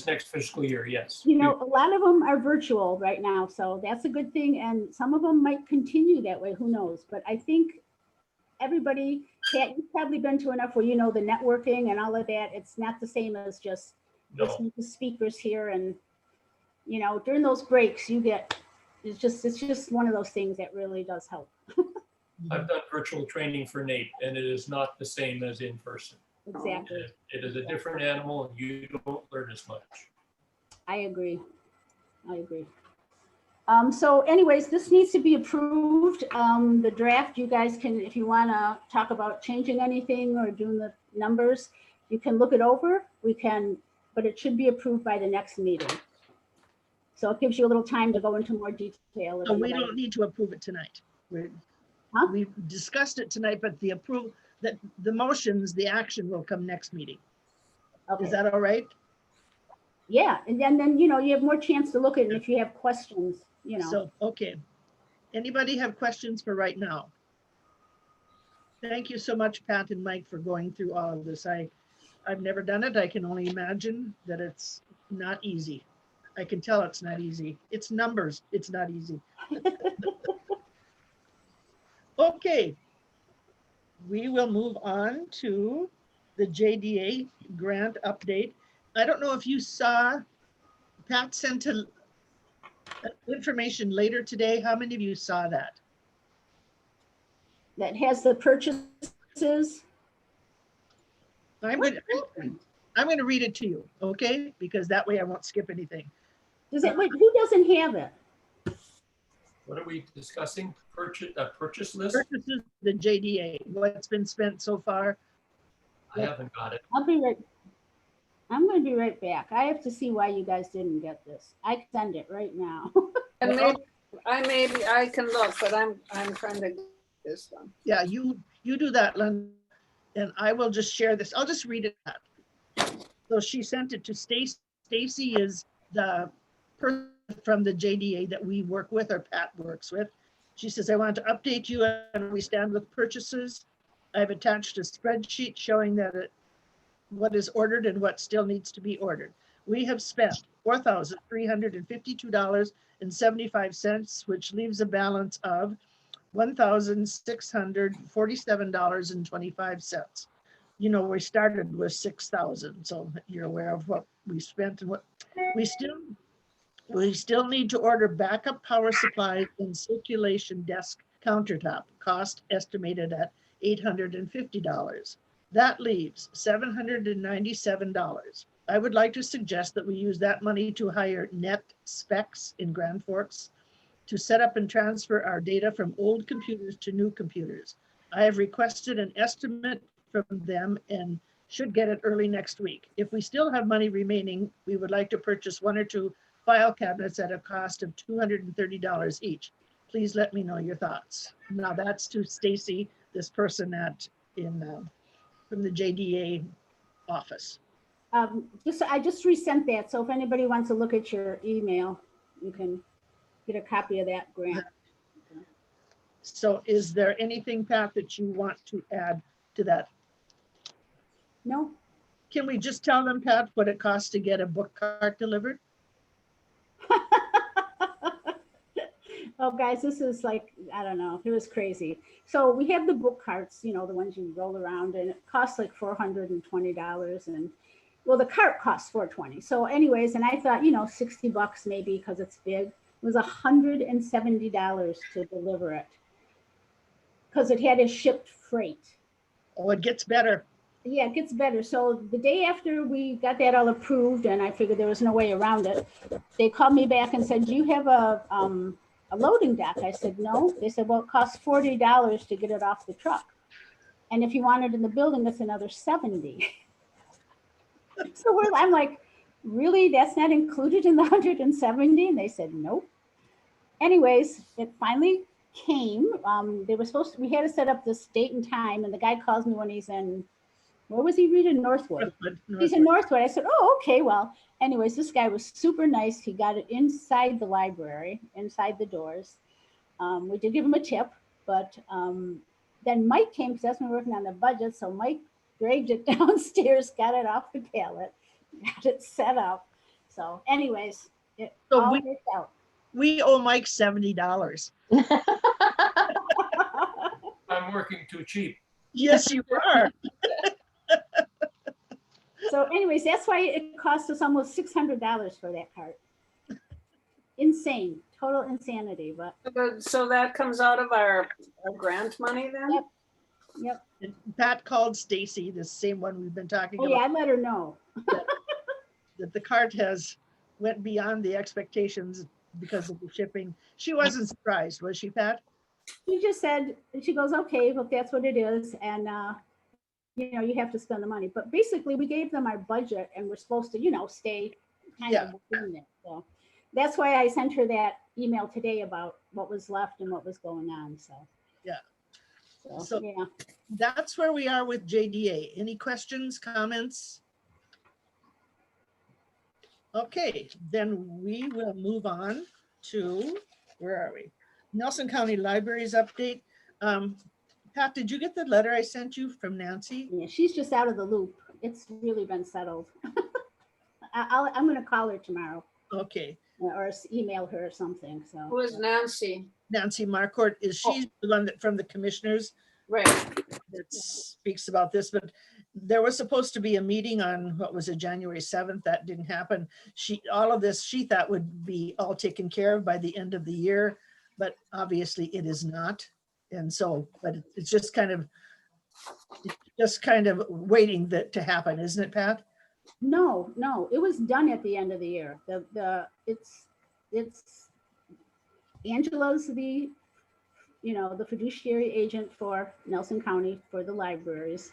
next fiscal year, yes. You know, a lot of them are virtual right now, so that's a good thing. And some of them might continue that way, who knows? But I think everybody, Pat, you've probably been to enough where you know the networking and all of that. It's not the same as just No, listening to speakers here. And, you know, during those breaks, you get, it's just one of those things that really does help. I've done virtual training for Nate, and it is not the same as in person. Exactly. It is a different animal, and you don't learn as much. I agree. So anyways, this needs to be approved. The draft, you guys can, if you want to talk about changing anything or doing the numbers, you can look it over. We can, but it should be approved by the next meeting. So it gives you a little time to go into more detail. if so you we like. don't need to approve it tonight. Huh? We discussed it tonight, but the approval, that the motions, the action will come next meeting. Okay. Is that all right? Yeah, and then, you know, you have more chance to look at it, and if you have questions, you know. So, okay. Anybody have questions for right now? Thank you so much, Pat and Mike, for going through all of this. I've never done it. I can only imagine that it's not easy. I can tell it's not easy. It's numbers. It's not easy. Okay. We will move on to the JDA grant update. I don't know if you saw, Pat sent information later today. How many of you saw that? That has the purchases. I'm going to read it to you, okay? Because that way I won't skip anything. Does it, wait, who doesn't have it? What are we discussing? Purchase list? Purchases, the JDA, what's been spent so far. I haven't got it. I'm going to be right back. I have to see why you guys didn't get this. I can send it right now. And maybe I can look, but I'm trying to get this one. Yeah, you do that, Linda, and I will just share this. I'll just read it out. So she sent it to Stacy. Stacy is the person from the JDA that we work with, or Pat works with. She says, I want to update you on where we stand with purchases. I've attached a spreadsheet showing that what is ordered and what still needs to be ordered. We have spent $4,352.75, which leaves a balance of $1,647.25. You know, we started with 6,000, so you're aware of what we spent and what we still need to order backup power supplies and circulation desk countertop, cost estimated at $850. That leaves $797. I would like to suggest that we use that money to hire Net Specs in Grand Forks to set up and transfer our data from old computers to new computers. I have requested an estimate from them and should get it early next week. If we still have money remaining, we would like to purchase 1 or 2 file cabinets at a cost of $230 each. Please let me know your thoughts. Now that's to Stacy, this person from the JDA office. I just resent that. So if anybody wants to look at your email, you can get a copy of that grant. So is there anything, Pat, that you want to add to that? No? Can we just tell them, Pat, what it costs to get a book cart delivered? Oh, guys, this is like, I don't know, it was crazy. So we have the book carts, you know, the ones you roll around, and it costs like $420. And well, the cart costs $420. So anyways, and I thought, you know, $60 maybe because it's big. It was $170 to deliver it because it had a shipped freight. Oh, it gets better. Yeah, it gets better. So the day after we got that all approved, and I figured there was no way around it, they called me back and said, "Do you have a loading dock?" I said, "No." They said, "Well, it costs $40 to get it off the truck, and if you want it in the building, it's another 70." So I'm like, "Really? That's not included in the 170?" And they said, "Nope." Anyways, it finally came. They were supposed to, we had to set up this date and time, and the guy calls me when he's in, where was he reading? Northwood. He's in Northwood. I said, "Oh, okay. Well," anyways, this guy was super nice. He got it inside the library, inside the doors. We did give him a tip, but then Mike came because that's when we were working on the budget. So Mike dragged it downstairs, got it off the pallet, got it set up. So anyways, it So all we- worked out. We owe Mike $70. I'm working too cheap. Yes, you are. So anyways, that's why it cost us almost $600 for that cart. Insane, total insanity, but So that comes out of our grant money then? Yep. yep. And Pat called Stacy, the same one we've been talking Oh yeah, about, I let her know. that the cart has went beyond the expectations because of the shipping. She wasn't surprised, was she, Pat? She just said, she goes, "Okay, well, if that's what it is, and you have to spend the money." But basically, we gave them our budget, and we're supposed to, stay kind of within it. So that's why I sent her that email today about what was left and what was going on. So Yeah. So, So- yeah. That's where we are with JDA. Any questions, comments? Okay, then we will move on to, where are we? Nelson County Libraries update. Pat, did you get the letter I sent you from Nancy? Yeah, she's just out of the loop. It's really been settled. I'm going to call her tomorrow Okay, or email her or something. So Who is Nancy? Nancy Marcourt, is she the one that from the commissioners Right. that speaks about this? But there was supposed to be a meeting on, what was it, January 7th? That didn't happen. All of this she thought would be all taken care of by the end of the year, but obviously it is not. And so, but it's just kind of waiting to happen, isn't it, Pat? No, it was done at the end of the year. It's Angela's the fiduciary agent for Nelson County for the libraries.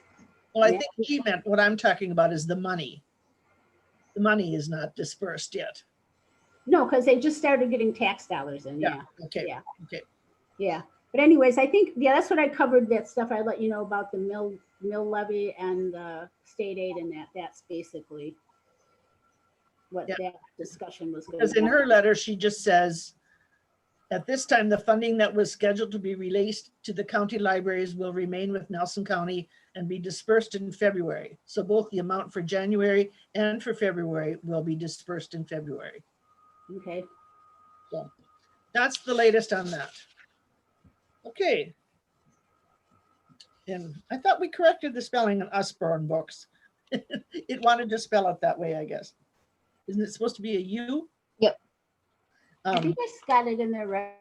Well, I Yeah. think she meant, what I'm talking about is the money. The money is not dispersed yet. No, because they just started getting tax dollars in. Yeah. Okay. Yeah. Okay. Yeah. But anyways, I think, that's what I covered, that stuff. I let you know about the mill levy and the state aid, and that's basically what Yeah. that discussion was going Because in on. her letter, she just says, at this time, the funding that was scheduled to be released to the county libraries will remain with Nelson County and be dispersed in February. So both the amount for January and for February will be dispersed in February. Okay. That's the latest on that. Okay. And I thought we corrected the spelling in Usborne books. It wanted to spell it that way, I guess. Isn't it supposed to be a U? Yep. I think I got it in there, right?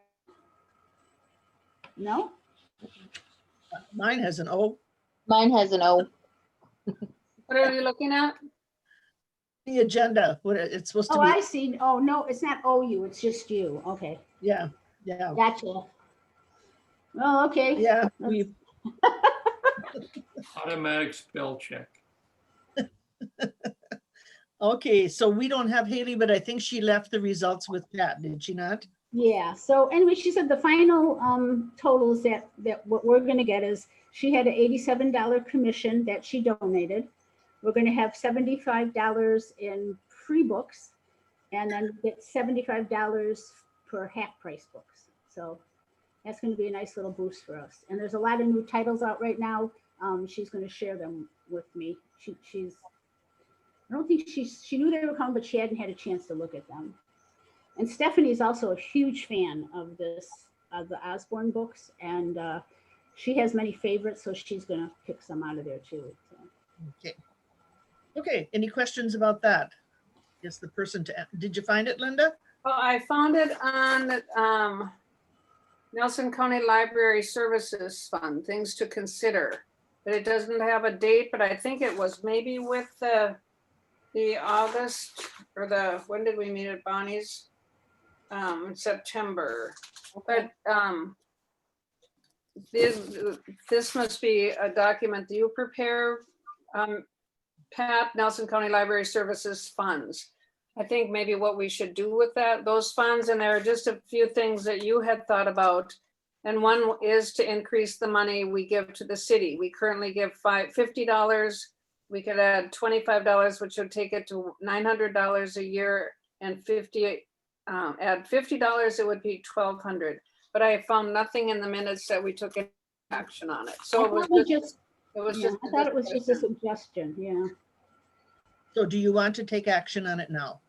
No? Mine has an O. Mine has an O. What are you looking at? The agenda, what it's supposed to Oh, be. I see. Oh, no, it's not OU, it's just you. Okay, Yeah. gotcha. Well, okay. Yeah, we, Automatic spell check. okay, so we don't have Haley, but I think she left the results with Pat, did she not? Yeah, so anyway, she said the final totals that what we're gonna get is, she had an $87 commission that she donated. We're gonna have $75 in free books, and then get $75 per half price books. So that's gonna be a nice little boost for us. And there's a lot of new titles out right now. She's gonna share them with me. I don't think she knew they were coming, but she hadn't had a chance to look at them. And Stephanie is also a huge fan of the Osborne books, and she has many favorites, so she's gonna pick some out of there too. So. Okay, any questions about that? Guess the person did you find it, Linda? Well, I found it on Nelson County Library Services Fund, things to consider. but it doesn't have a date, but I think it was maybe with the August or when did we meet at Bonnie's? September. But this must be a document that you prepare, Pat, Nelson County Library Services funds. I think maybe what we should do with those funds, and there are just a few things that you had thought about. And one is to increase the money we give to the city. We currently give $50. We could add $25, which would take it to $900 a year, and add $50, it would be $1,200. But I found nothing in the minutes that we took any action on it. So I thought it was just a discussion. suggestion, yeah. So do you want to take action on it now?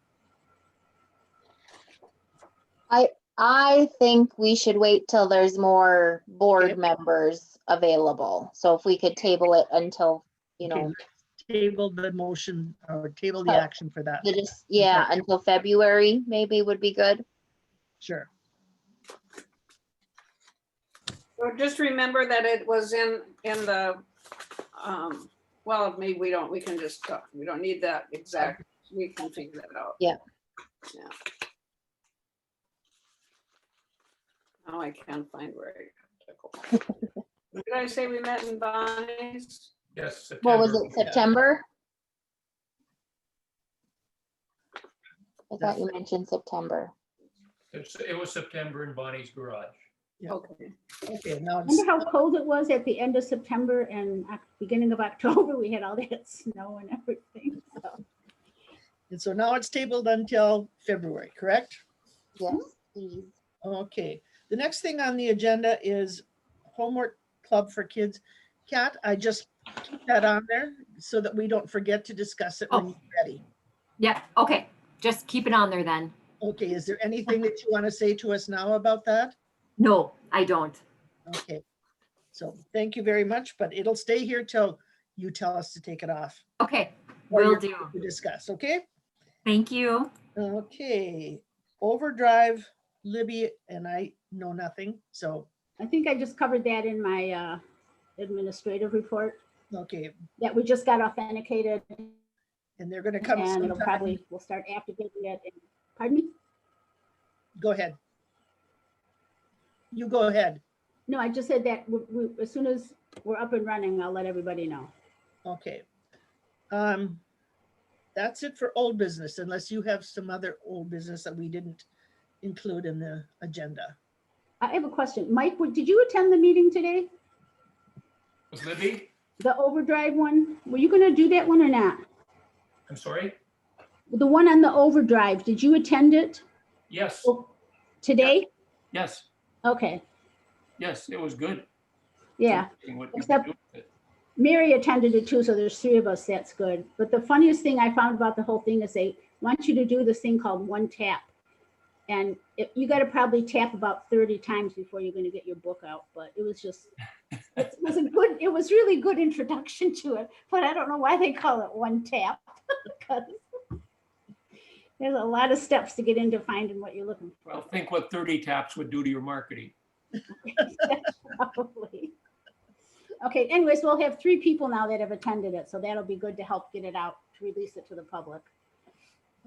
I think we should wait till there's more Okay. board members available. So if we could table it until, you Okay, know, let's table the motion or table the Oh. action for that. yeah, Okay. until February, maybe would be good. Sure. Well, just remember that it was in the, well, maybe we can just talk. We don't need that exact, we can figure that out. Yeah. Yeah. Now I can't find where I got to go. Did I say we met in Bonnie's? Yes. What was September. it, September? I thought you mentioned September. It was September in Bonnie's garage. Yeah. Okay. Okay, now it's, Remember how cold it was at the end of September and beginning of October? We had all that snow and everything. So and so now it's tabled until February, correct? Yes, please. Okay, the next thing on the agenda is homework club for kids. Kat, I just keep that on there so that we don't forget to discuss it when Oh. you're ready. Yeah, okay, just keep it on there then. Okay, is there anything that you want to say to us now about that? No, I don't. Okay, so thank you very much, but it'll stay here till you tell us to take it off. Okay, or will you're do. ready to discuss, okay? Thank you. Okay, Overdrive, Libby, and I know nothing, so, I think I just covered that in my administrative report, okay, that we just got authenticated and they're gonna come and it'll sometime. probably, we'll start activating it. Pardon me? Go ahead. You go ahead. No, I just said that as soon as we're up and running, I'll let everybody know. Okay. That's it for old business, unless you have some other old business that we didn't include in the agenda. I have a question. Mike, did you attend the meeting today? Was Libby? The Overdrive one? Were you gonna do that one or not? I'm sorry? The one on the Overdrive, did you attend it Yes, today? yes, Okay, yes, it was good. yeah. Interesting what you Except- do with it. Mary attended it too, so there's three of us, that's good. But the funniest thing I found about the whole thing is they want you to do this thing called one tap. And you gotta probably tap about 30 times before you're gonna get your book out, but it was just, it was really good introduction to it, but I don't know why they call it one tap. Because there's a lot of steps to get into finding what you're looking for. Well, think what 30 taps would do to your marketing. Probably. Okay, anyways, we'll have three people now that have attended it, so that'll be good to help get it out, to release it to the public.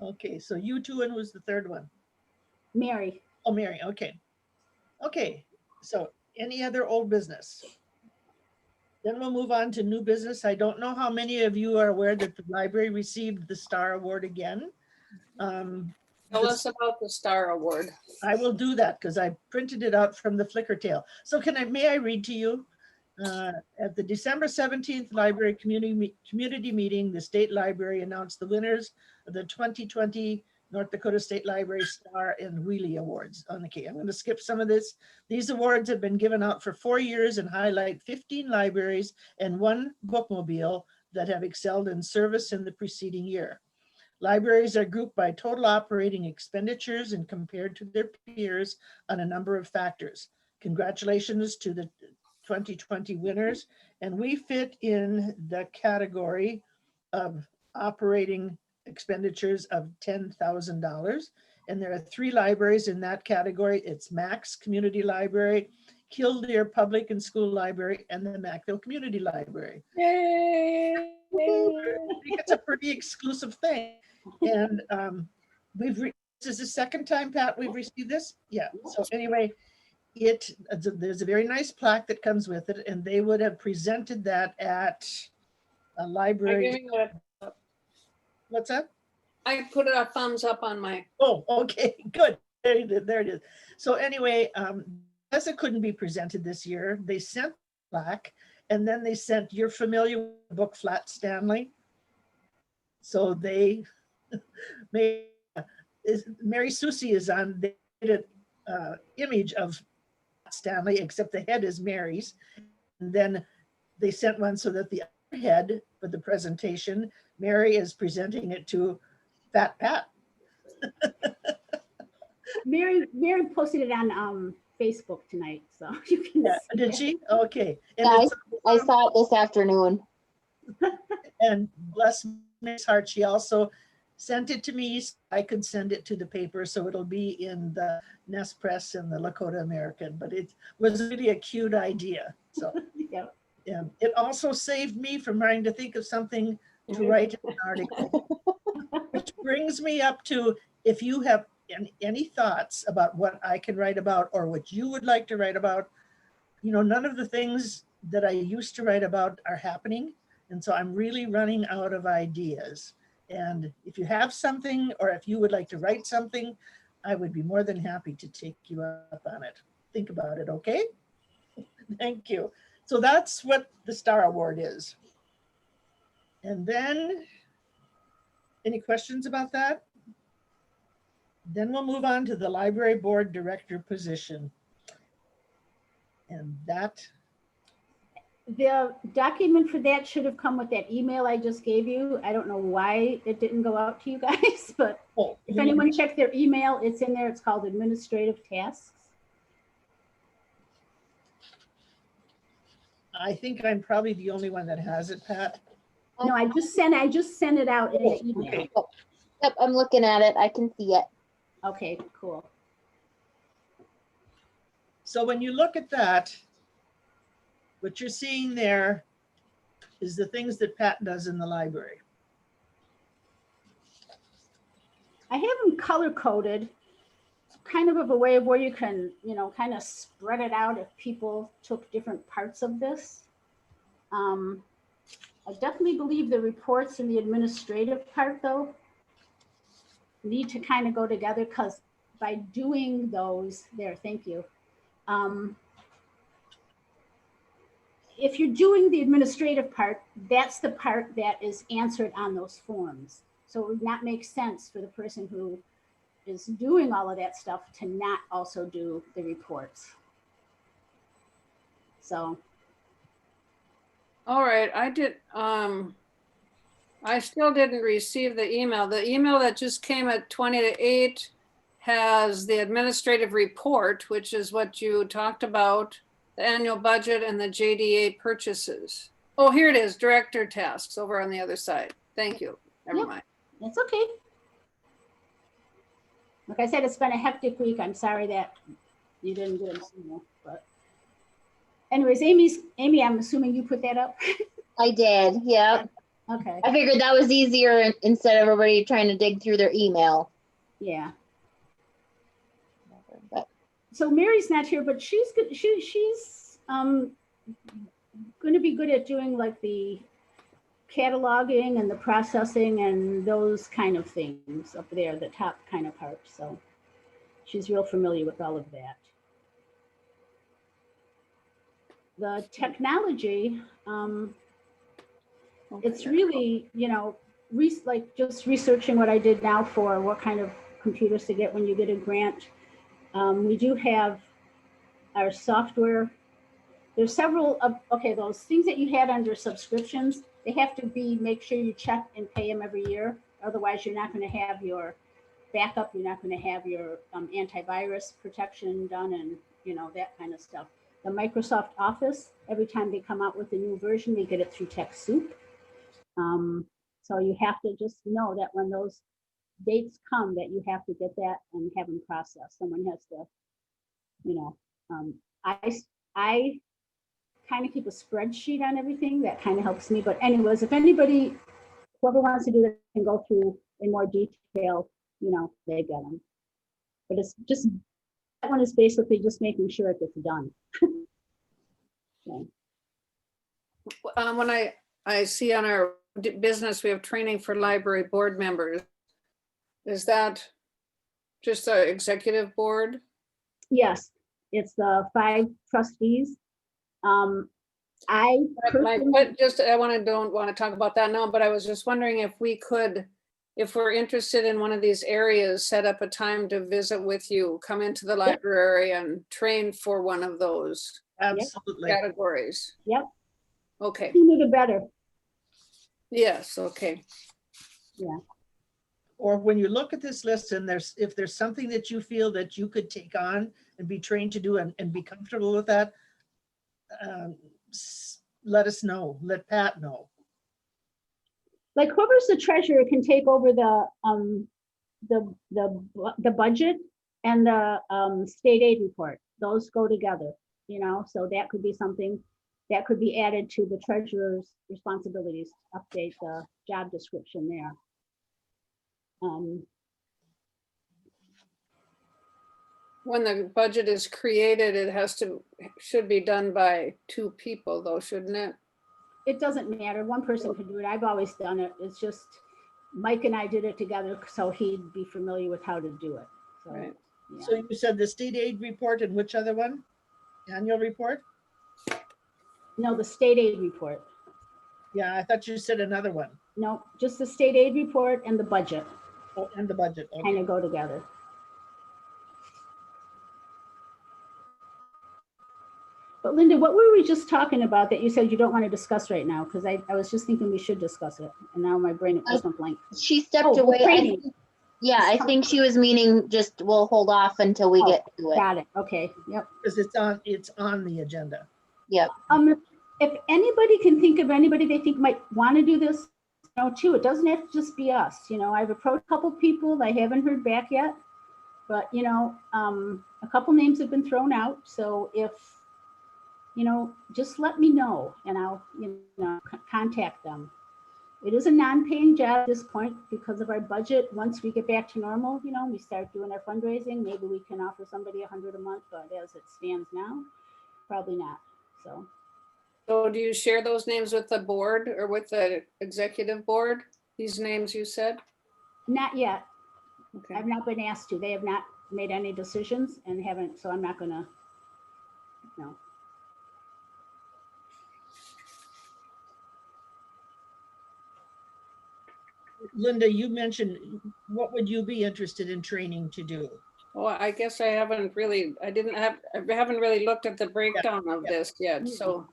Okay, so you two, and was the third one? Mary, Oh, Mary, okay. Okay, so any other old business? Then we'll move on to new business. I don't know how many of you are aware that the library received the Star Award again. Tell us about the Star Award. I will do that because I printed it out from the Flickr Tale. So may I read to you? At the December 17th Library Community Meeting, the State Library announced the winners of the 2020 North Dakota State Library Star and Wheelie Awards. Okay, I'm going to skip some of this. These awards have been given out for 4 years and highlight 15 libraries and 1 bookmobile that have excelled in service in the preceding year. Libraries are grouped by total operating expenditures and compared to their peers on a number of factors. Congratulations to the 2020 winners, and we fit in the category of operating expenditures of $10,000. And there are 3 libraries in that category. It's Max Community Library, Kildare Public and School Library and the Macville Community Library. Yay. I think it's a pretty exclusive thing. And this is the second time, Pat, we've received this? Yeah, so anyway, there's a very nice plaque that comes with it, and they would have presented that at a I'm library. giving it What's that? I put a thumbs up on my, Oh, okay, good. There it is. So anyway, as it couldn't be presented this year, they sent plaque, and then they sent, you're familiar with the book Flat Stanley? So they made, Mary Susie is on, they did an image of Stanley, except the head is Mary's. And then they sent one so that the other head for the presentation, Mary is presenting it to Fat Pat. Mary posted it on Facebook tonight, so you can. Yeah, see did it. she? Okay. And, Yeah, it's, I saw it this afternoon. and bless Miss Hart, she also sent it to me so I could send it to the paper, so it'll be in the Nest Press and the Lakota American, but it was really a cute idea. So Yeah. yeah, it also saved me from trying to think of something to write in an article. Which brings me up to, if you have any thoughts about what I can write about or what you would like to write about, you know, none of the things that I used to write about are happening. And so I'm really running out of ideas. And if you have something, or if you would like to write something, I would be more than happy to take you up on it. Think about it, okay? Thank you. So that's what the Star Award is. And then, any questions about that? Then we'll move on to the library board director position. And that, The document for that should have come with that email I just gave you. I don't know why it didn't go out to you guys, but oh, if anyone checked their email, it's in there. It's called administrative tasks. I think I'm probably the only one that has it, Pat. No, I just sent it out in the email. Okay. Yep, I'm looking at it. I can see it. Okay, cool. So when you look at that, what you're seeing there is the things that Pat does in the library. I have them color coded, kind of a way where you can, you know, kind of spread it out if people took different parts of this. I definitely believe the reports and the administrative part, though, need to kind of go together, because by doing those there, thank you. If you're doing the administrative part, that's the part that is answered on those forms. So it would not make sense for the person who is doing all of that stuff to not also do the reports. So, all right, I still didn't receive the email. The email that just came at 20 to 8 has the administrative report, which is what you talked about, the annual budget and the JDA purchases. Oh, here it is, director tasks over on the other side. Thank you. Never Yep. mind. it's okay. Like I said, it's been a hectic week. I'm sorry that you didn't get them sooner, but anyways, Amy, I'm assuming you put that up? I did. Yeah. Okay, I figured that was easier instead of everybody trying to dig through their email. yeah. But So Mary's not here, but she's good. She's going to be good at doing like the cataloging and the processing and those kind of things up there, the top kind of part. So she's real familiar with all of that. The technology, it's really, you know, like just researching what I did now for what kind of computers to get when you get a grant. We do have our software. There's several of, okay, those things that you had under subscriptions, they have to be, make sure you check and pay them every year. Otherwise, you're not going to have your backup. You're not going to have your antivirus protection done and, you know, that kind of stuff. The Microsoft Office, every time they come out with a new version, we get it through TechSoup. So you have to just know that when those dates come, that you have to get that and have them processed. Someone has to, you know, I kind of keep a spreadsheet on everything. That kind of helps me. But anyways, if anybody, whoever wants to do that can go through in more detail, you know, they get them. But it's just, that one is basically just making sure it gets done. Okay. When I see on our business, we have training for library board members. Is that just the executive board? Yes, it's the 5 trustees. I personally, Don't want to talk about that now, but I was just wondering if we could, if we're interested in one of these areas, set up a time to visit with you, come into the library and train for one of those Absolutely. categories. Yep. Okay, sooner the better. yes, okay. Or when you look at this list and if there's something that you feel that you could take on and be trained to do and be comfortable with that, let us know, let Pat know. Like whoever's the treasurer can take over the budget and the state aid report. Those go together, you know, so that could be something that could be added to the treasurer's responsibilities, update the job description there. When the budget is created, should be done by 2 people though, shouldn't it? It doesn't matter. One person can do it. I've always done it. It's just Mike and I did it together, so he'd be familiar with how to do it. So, Right. yeah. So you said the state aid report and which other one? Annual report? No, the state aid report. Yeah, I thought you said another one. No, just the state aid report and the budget Oh, and the budget. kind Okay. of go together. But Linda, what were we just talking about that you said you don't want to discuss right now? Because I was just thinking we should discuss it, and now my brain just went blank. She stepped Oh, away. training. Yeah, I think she was meaning just we'll hold off until we Oh, get to it. Got it. Okay. Yep. Because it's on the agenda. Yep. If anybody can think of anybody they think might want to do this, you know, too, it doesn't have to just be us. You know, I've approached a couple people. I haven't heard back yet, but you know, a couple names have been thrown out. So if, you know, just let me know and I'll, you know, contact them. It is a non-paying job at this point because of our budget. Once we get back to normal, you know, we start doing our fundraising, maybe we can offer somebody $100 a month, but as it stands now, probably not. So do you share those names with the board or with the executive board? These names you said? Not yet. Okay. I've not been asked to. They have not made any decisions and haven't, so I'm not gonna, no. Linda, you mentioned, what would you be interested in training to do? Well, I guess I haven't really looked at the breakdown of this yet, so.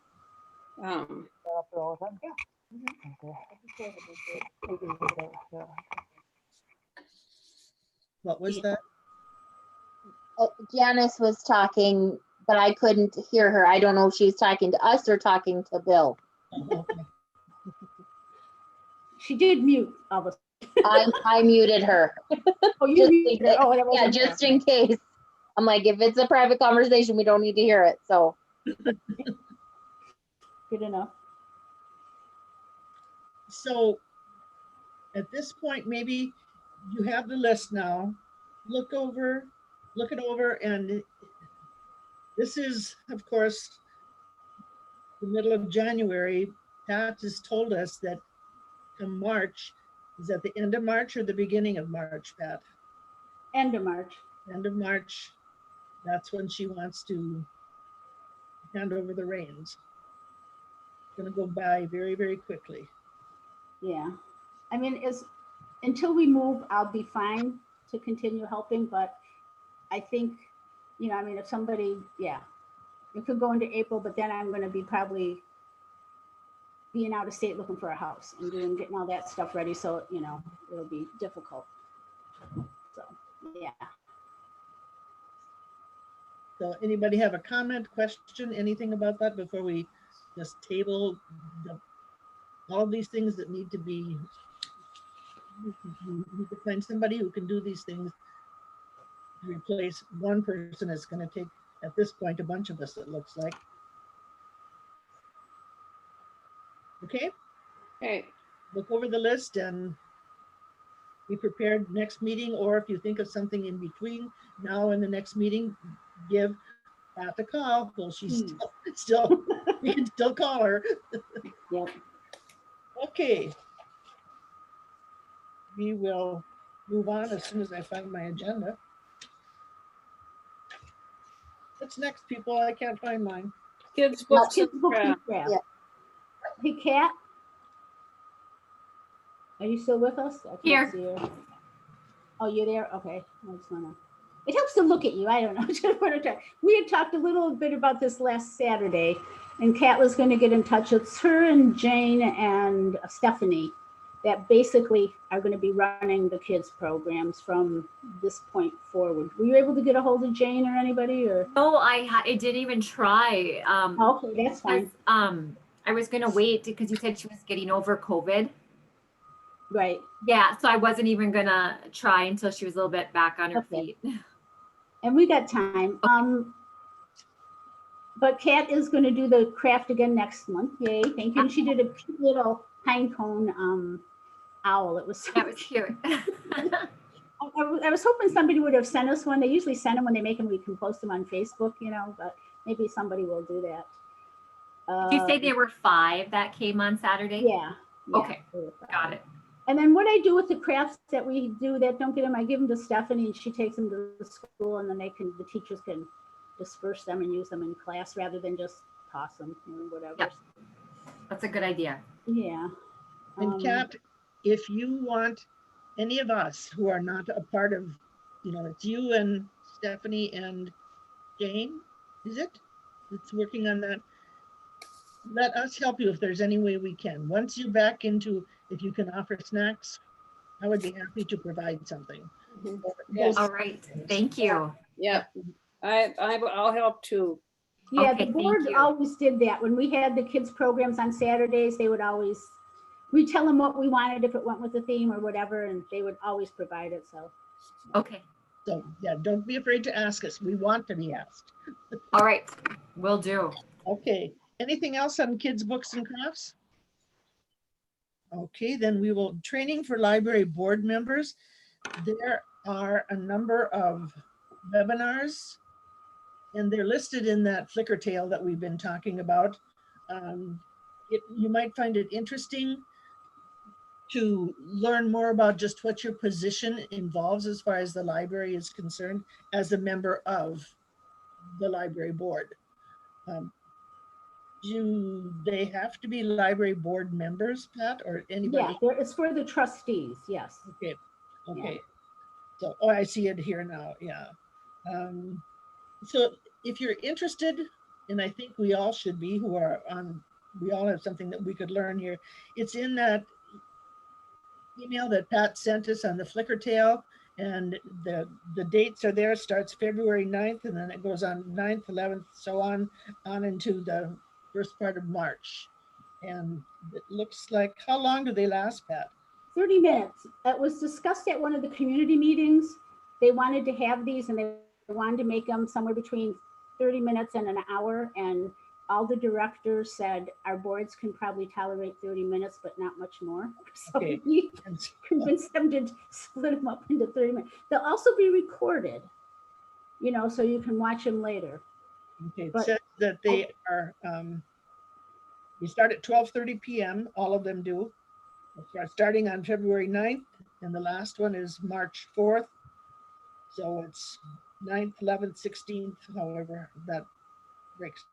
What was that? Janice was talking, but I couldn't hear her. I don't know if she was talking to us or talking to Bill. Oh, okay. She did mute all the. I muted her. Oh, you Just muted in her. Oh, that Yeah, wasn't just fair. in case. I'm like, if it's a private conversation, we don't need to hear it. So Good enough. So at this point, maybe you have the list now. Look it over, and this is, of course, the middle of January. Pat has told us that come March, is that the end of March or the beginning of March, Pat? End of March. End of March, that's when she wants to hand over the reins. It's gonna go by very, very quickly. Yeah. I mean, until we move, I'll be fine to continue helping, but I think, you know, I mean, if somebody, yeah, it could go into April, but then I'm gonna be probably being out of state looking for a house and getting all that stuff ready. So, you know, it'll be difficult. So, yeah. So anybody have a comment, question, anything about that before we just table all of these things that need to be, we need to find somebody who can do these things. Replace one person is going to take, at this point, a bunch of us, it looks like. Okay, Okay, look over the list and be prepared next meeting, or if you think of something in between now and the next meeting, give Pat a call. Well, she's still, you can still call her. Yep. Okay. We will move on as soon as I find my agenda. What's next, people? I can't find mine. kids' Now, books and kids' books and crafts. crafts. Yeah. Hey, Kat? Are you still with us? I can't Here. see you. Oh, you're there? Okay. I just wanna, it helps to look at you. I don't know. Just wanna try. We had talked a little bit about this last Saturday, and Kat was gonna get in touch. It's her and Jane and Stephanie that basically are gonna be running the kids' programs from this point forward. Were you able to get a hold of Jane or anybody, or? No, I didn't even try. Okay, that's fine. Because, I was gonna wait because you said she was getting over COVID. Right. Yeah, so I wasn't even gonna try until she was a little bit back on her Okay. feet. And we got time. But Kat is going to do the craft again next month. Yay! Thank you. And she did a cute little pine cone owl. It was so That was cute. I was hoping somebody would have sent us one. They usually send them when they make them. We can post them on Facebook, you know. But maybe somebody will do that. Did you say there were 5 that came on Saturday? Yeah. Okay, there were five. got it. And then what I do with the crafts that we do that don't get them, I give them to Stephanie, and she takes them to the school, and then the teachers can disperse them and use them in class rather than just toss them or whatever. Yep. That's a good idea. Yeah. And Kat, if you want any of us who are not a part of, it's you and Stephanie and Jane, is it? That's working on that. Let us help you if there's any way we can. Once you're back into, if you can offer snacks, I would be happy to provide something. Mhm. Or Yes. those All right, thank you. Yeah, I'll help too. Yeah, Okay, the thank board you. always did that. When we had the kids' programs on Saturdays, they would always, we'd tell them what we wanted if it went with the theme or whatever, and they would always provide it, so. Okay, So yeah, don't be afraid to ask us. We want to be asked. all right, will do. Okay, anything else on kids' books and crafts? Okay, then we will, training for library board members. There are a number of webinars and they're listed in that Flickr tale that we've been talking about. You might find it interesting to learn more about just what your position involves as far as the library is concerned as a member of the library board. Do they have to be library board members, Pat, or anybody? Yeah, it's for the trustees, yes. Okay, okay. So, oh, I see it here now, yeah. So if you're interested, and I think we all should be who are on, we all have something that we could learn here. It's in that email that Pat sent us on the Flickr tale, and the dates are there. It starts February 9th, and then it goes on 9th, 11th, so on into the first part of March. And it looks like, how long do they last, Pat? 30 minutes. It was discussed at one of the community meetings. They wanted to have these and they wanted to make them somewhere between 30 minutes and an hour. And all the directors said our boards can probably tolerate 30 minutes, but not much more. So Okay. we convinced them to split them up into 30 minutes. They'll also be recorded, so you can watch them later. Okay, it But- says that they are, we start at 12:30 p.m., all of them do. Starting on February 9th, and the last one is March 4th. So it's 9th, 11th, 16th, however that breaks.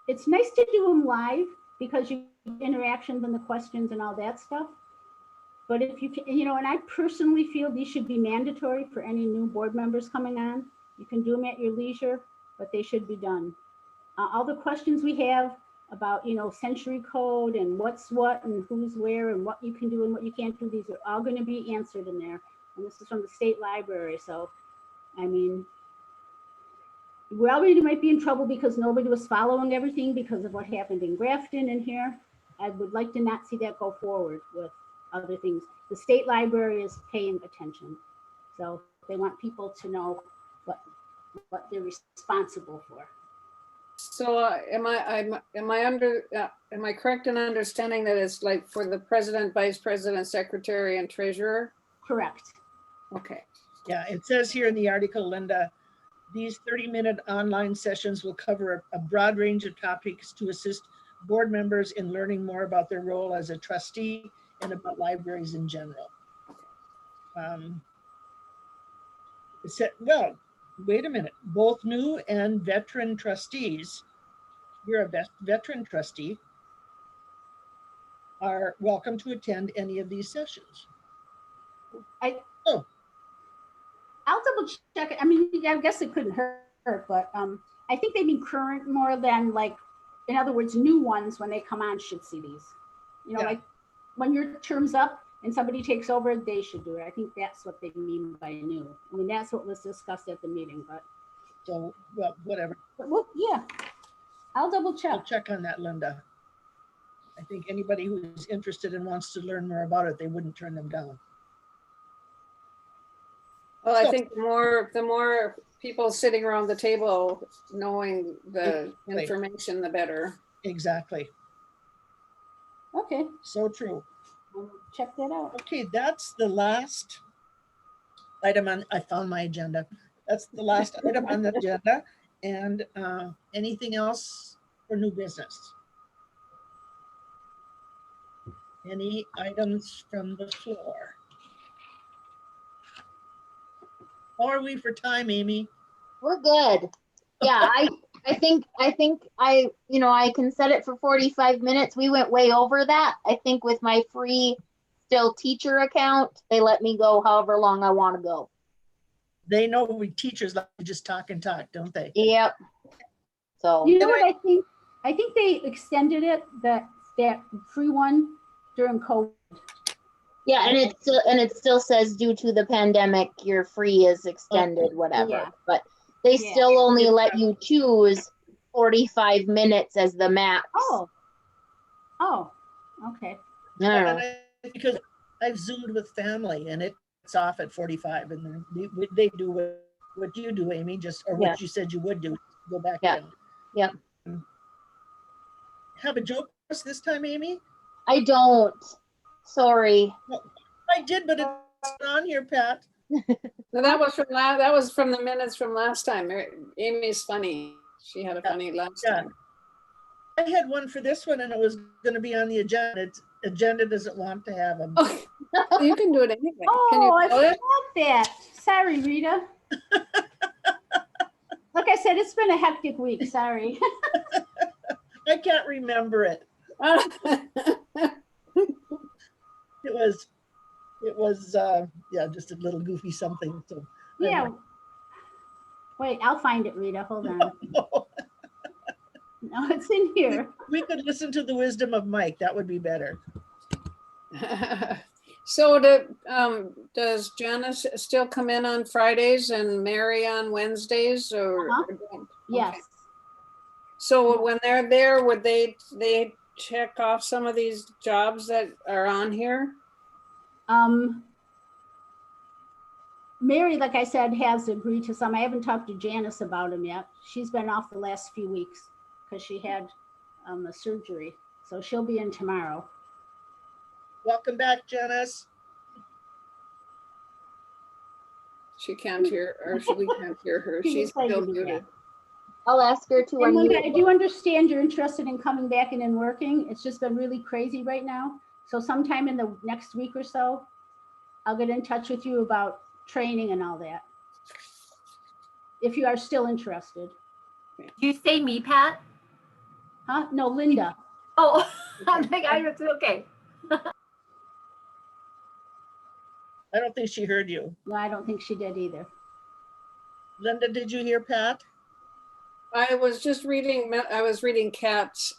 It's nice to do them live because you get interactions and the questions and all that stuff. But if you can, and I personally feel these should be mandatory for any new board members coming on. You can do them at your leisure, but they should be done. All the questions we have about, century code and what's what and who's where and what you can do and what you can't do, these are all going to be answered in there. And this is from the state library. So, I mean, we already might be in trouble because nobody was following everything because of what happened in Grafton and here. I would like to not see that go forward with other things. The state library is paying attention. So they want people to know what they're responsible for. So am I correct in understanding that it's like for the president, vice president, secretary, and treasurer? Correct. Okay, Yeah, it says here in the article, Linda, these 30-minute online sessions will cover a broad range of topics to assist board members in learning more about their role as a trustee and about libraries in general. It said, well, wait a minute, both new and veteran trustees, you're a veteran trustee, are welcome to attend any of these sessions. I'll double check it. I mean, I guess it couldn't hurt, but I think they mean current more than like, in other words, new ones when they come on should see these. You know, Yeah. like when your term's up and somebody takes over, they should do it. I think that's what they mean by new. I mean, that's what was discussed at the meeting, but So, well, whatever, well, yeah, I'll double I'll check. check on that, Linda. I think anybody who's interested and wants to learn more about it, they wouldn't turn them down. well, I think the more people sitting around the table knowing the Exactly. information, the better. Exactly, Okay, so true. I'll check that out. Okay, that's the last item on, I found my agenda. That's the last item on the agenda. And anything else for new business? Any items from the floor? How are we for time, Amy? We're good. Yeah, I think I can set it for 45 minutes. We went way over that. I think with my free still teacher account, they let me go however long I want to go. They know we teachers like to just talk and talk, don't they? Yep. So You know what I think? I think they extended it, that free one during COVID. yeah, and it still says due to the pandemic, your free is extended, whatever. Yeah. But they Yeah. still only let you choose 45 minutes as the max. Oh, okay. I don't know. And because I've Zoomed with family and it's off at 45 and then they do what you do, Amy, just, or what Yeah. you said you would do, go back Yeah. in. Yep. Have a joke for us this time, Amy? I don't. Sorry. I did, but it's not on here, Pat. No, that was from the minutes from last time. Amy's funny. She had a funny last Yeah. time. I had one for this one and it was gonna be on the agenda. Agenda doesn't want to have them. Oh, you can do it anyway. Can Oh, you I tell it? forgot that. Sorry, Rita. Like I said, it's been a hectic week. Sorry. I can't remember it. It was yeah, just a little goofy something. So Yeah. Wait, I'll find it, Rita. Hold on. No, it's in here. we could listen to the wisdom of Mike. That would be better. So does Janice still come in on Fridays and Mary on Wednesdays or? Yes. Okay. So when they're there, would they check off some of these jobs that are on here? Mary, like I said, has agreed to some. I haven't talked to Janice about them yet. She's been off the last few weeks because she had a surgery. So she'll be in tomorrow. Welcome back, Janice. She can't hear, or we can't hear her. She She's was still saying, yeah. muted. I'll ask her to And Linda, I unmute. do understand you're interested in coming back in and working. It's just been really crazy right now. So sometime in the next week or so, I'll get in touch with you about training and all that. If you are still interested. Do you say me, Pat? Huh? No, Linda. Oh, I'm like, it's okay. I don't think she heard you. No, I don't think she did either. Linda, did you hear Pat? I was just reading, I was reading Kat's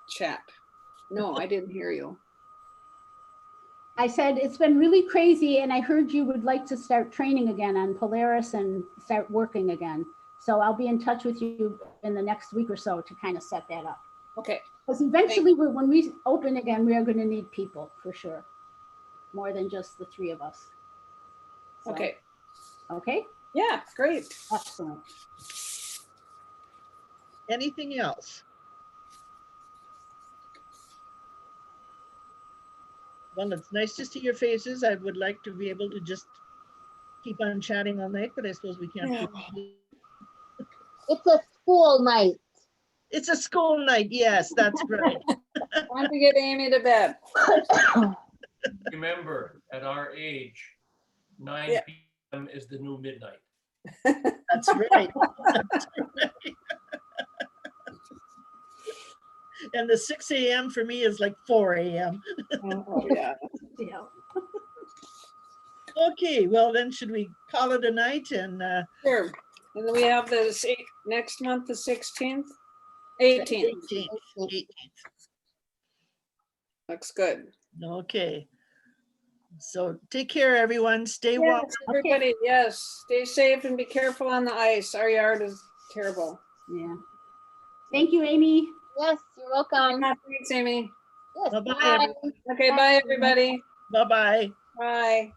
chat. No, I didn't hear you. I said, it's been really crazy and I heard you would like to start training again on Polaris and start working again. So I'll be in touch with you in the next week or so to kind of set that up. Okay, Because eventually when we open again, we are going to need people for sure. More than just the three of us. So, okay. Okay, Yeah, great. excellent. Anything else? Well, it's nice to see your faces. I would like to be able to just keep on chatting all night, but I suppose we can't. It's a school night. It's a school night. Yes, that's right. Time to get Amy to bed. Remember, at our age, 9 Yeah. p.m. is the new midnight. That's right. That's right. And the 6 a.m. for me is like 4 a.m. Oh, yeah. Yeah. Okay, well then should we call it a night and Sure. And then we have next month, the 16th, 18th. 18th. Looks good. Okay. So take care, everyone. Stay Yes, warm. everybody, yes, stay safe and be careful on the ice. Our yard is terrible. Yeah. Thank you, Amy. Yes, you're welcome. Thanks, Amy. Yes, Bye-bye, bye. Okay, bye, everybody. Bye-bye. Bye.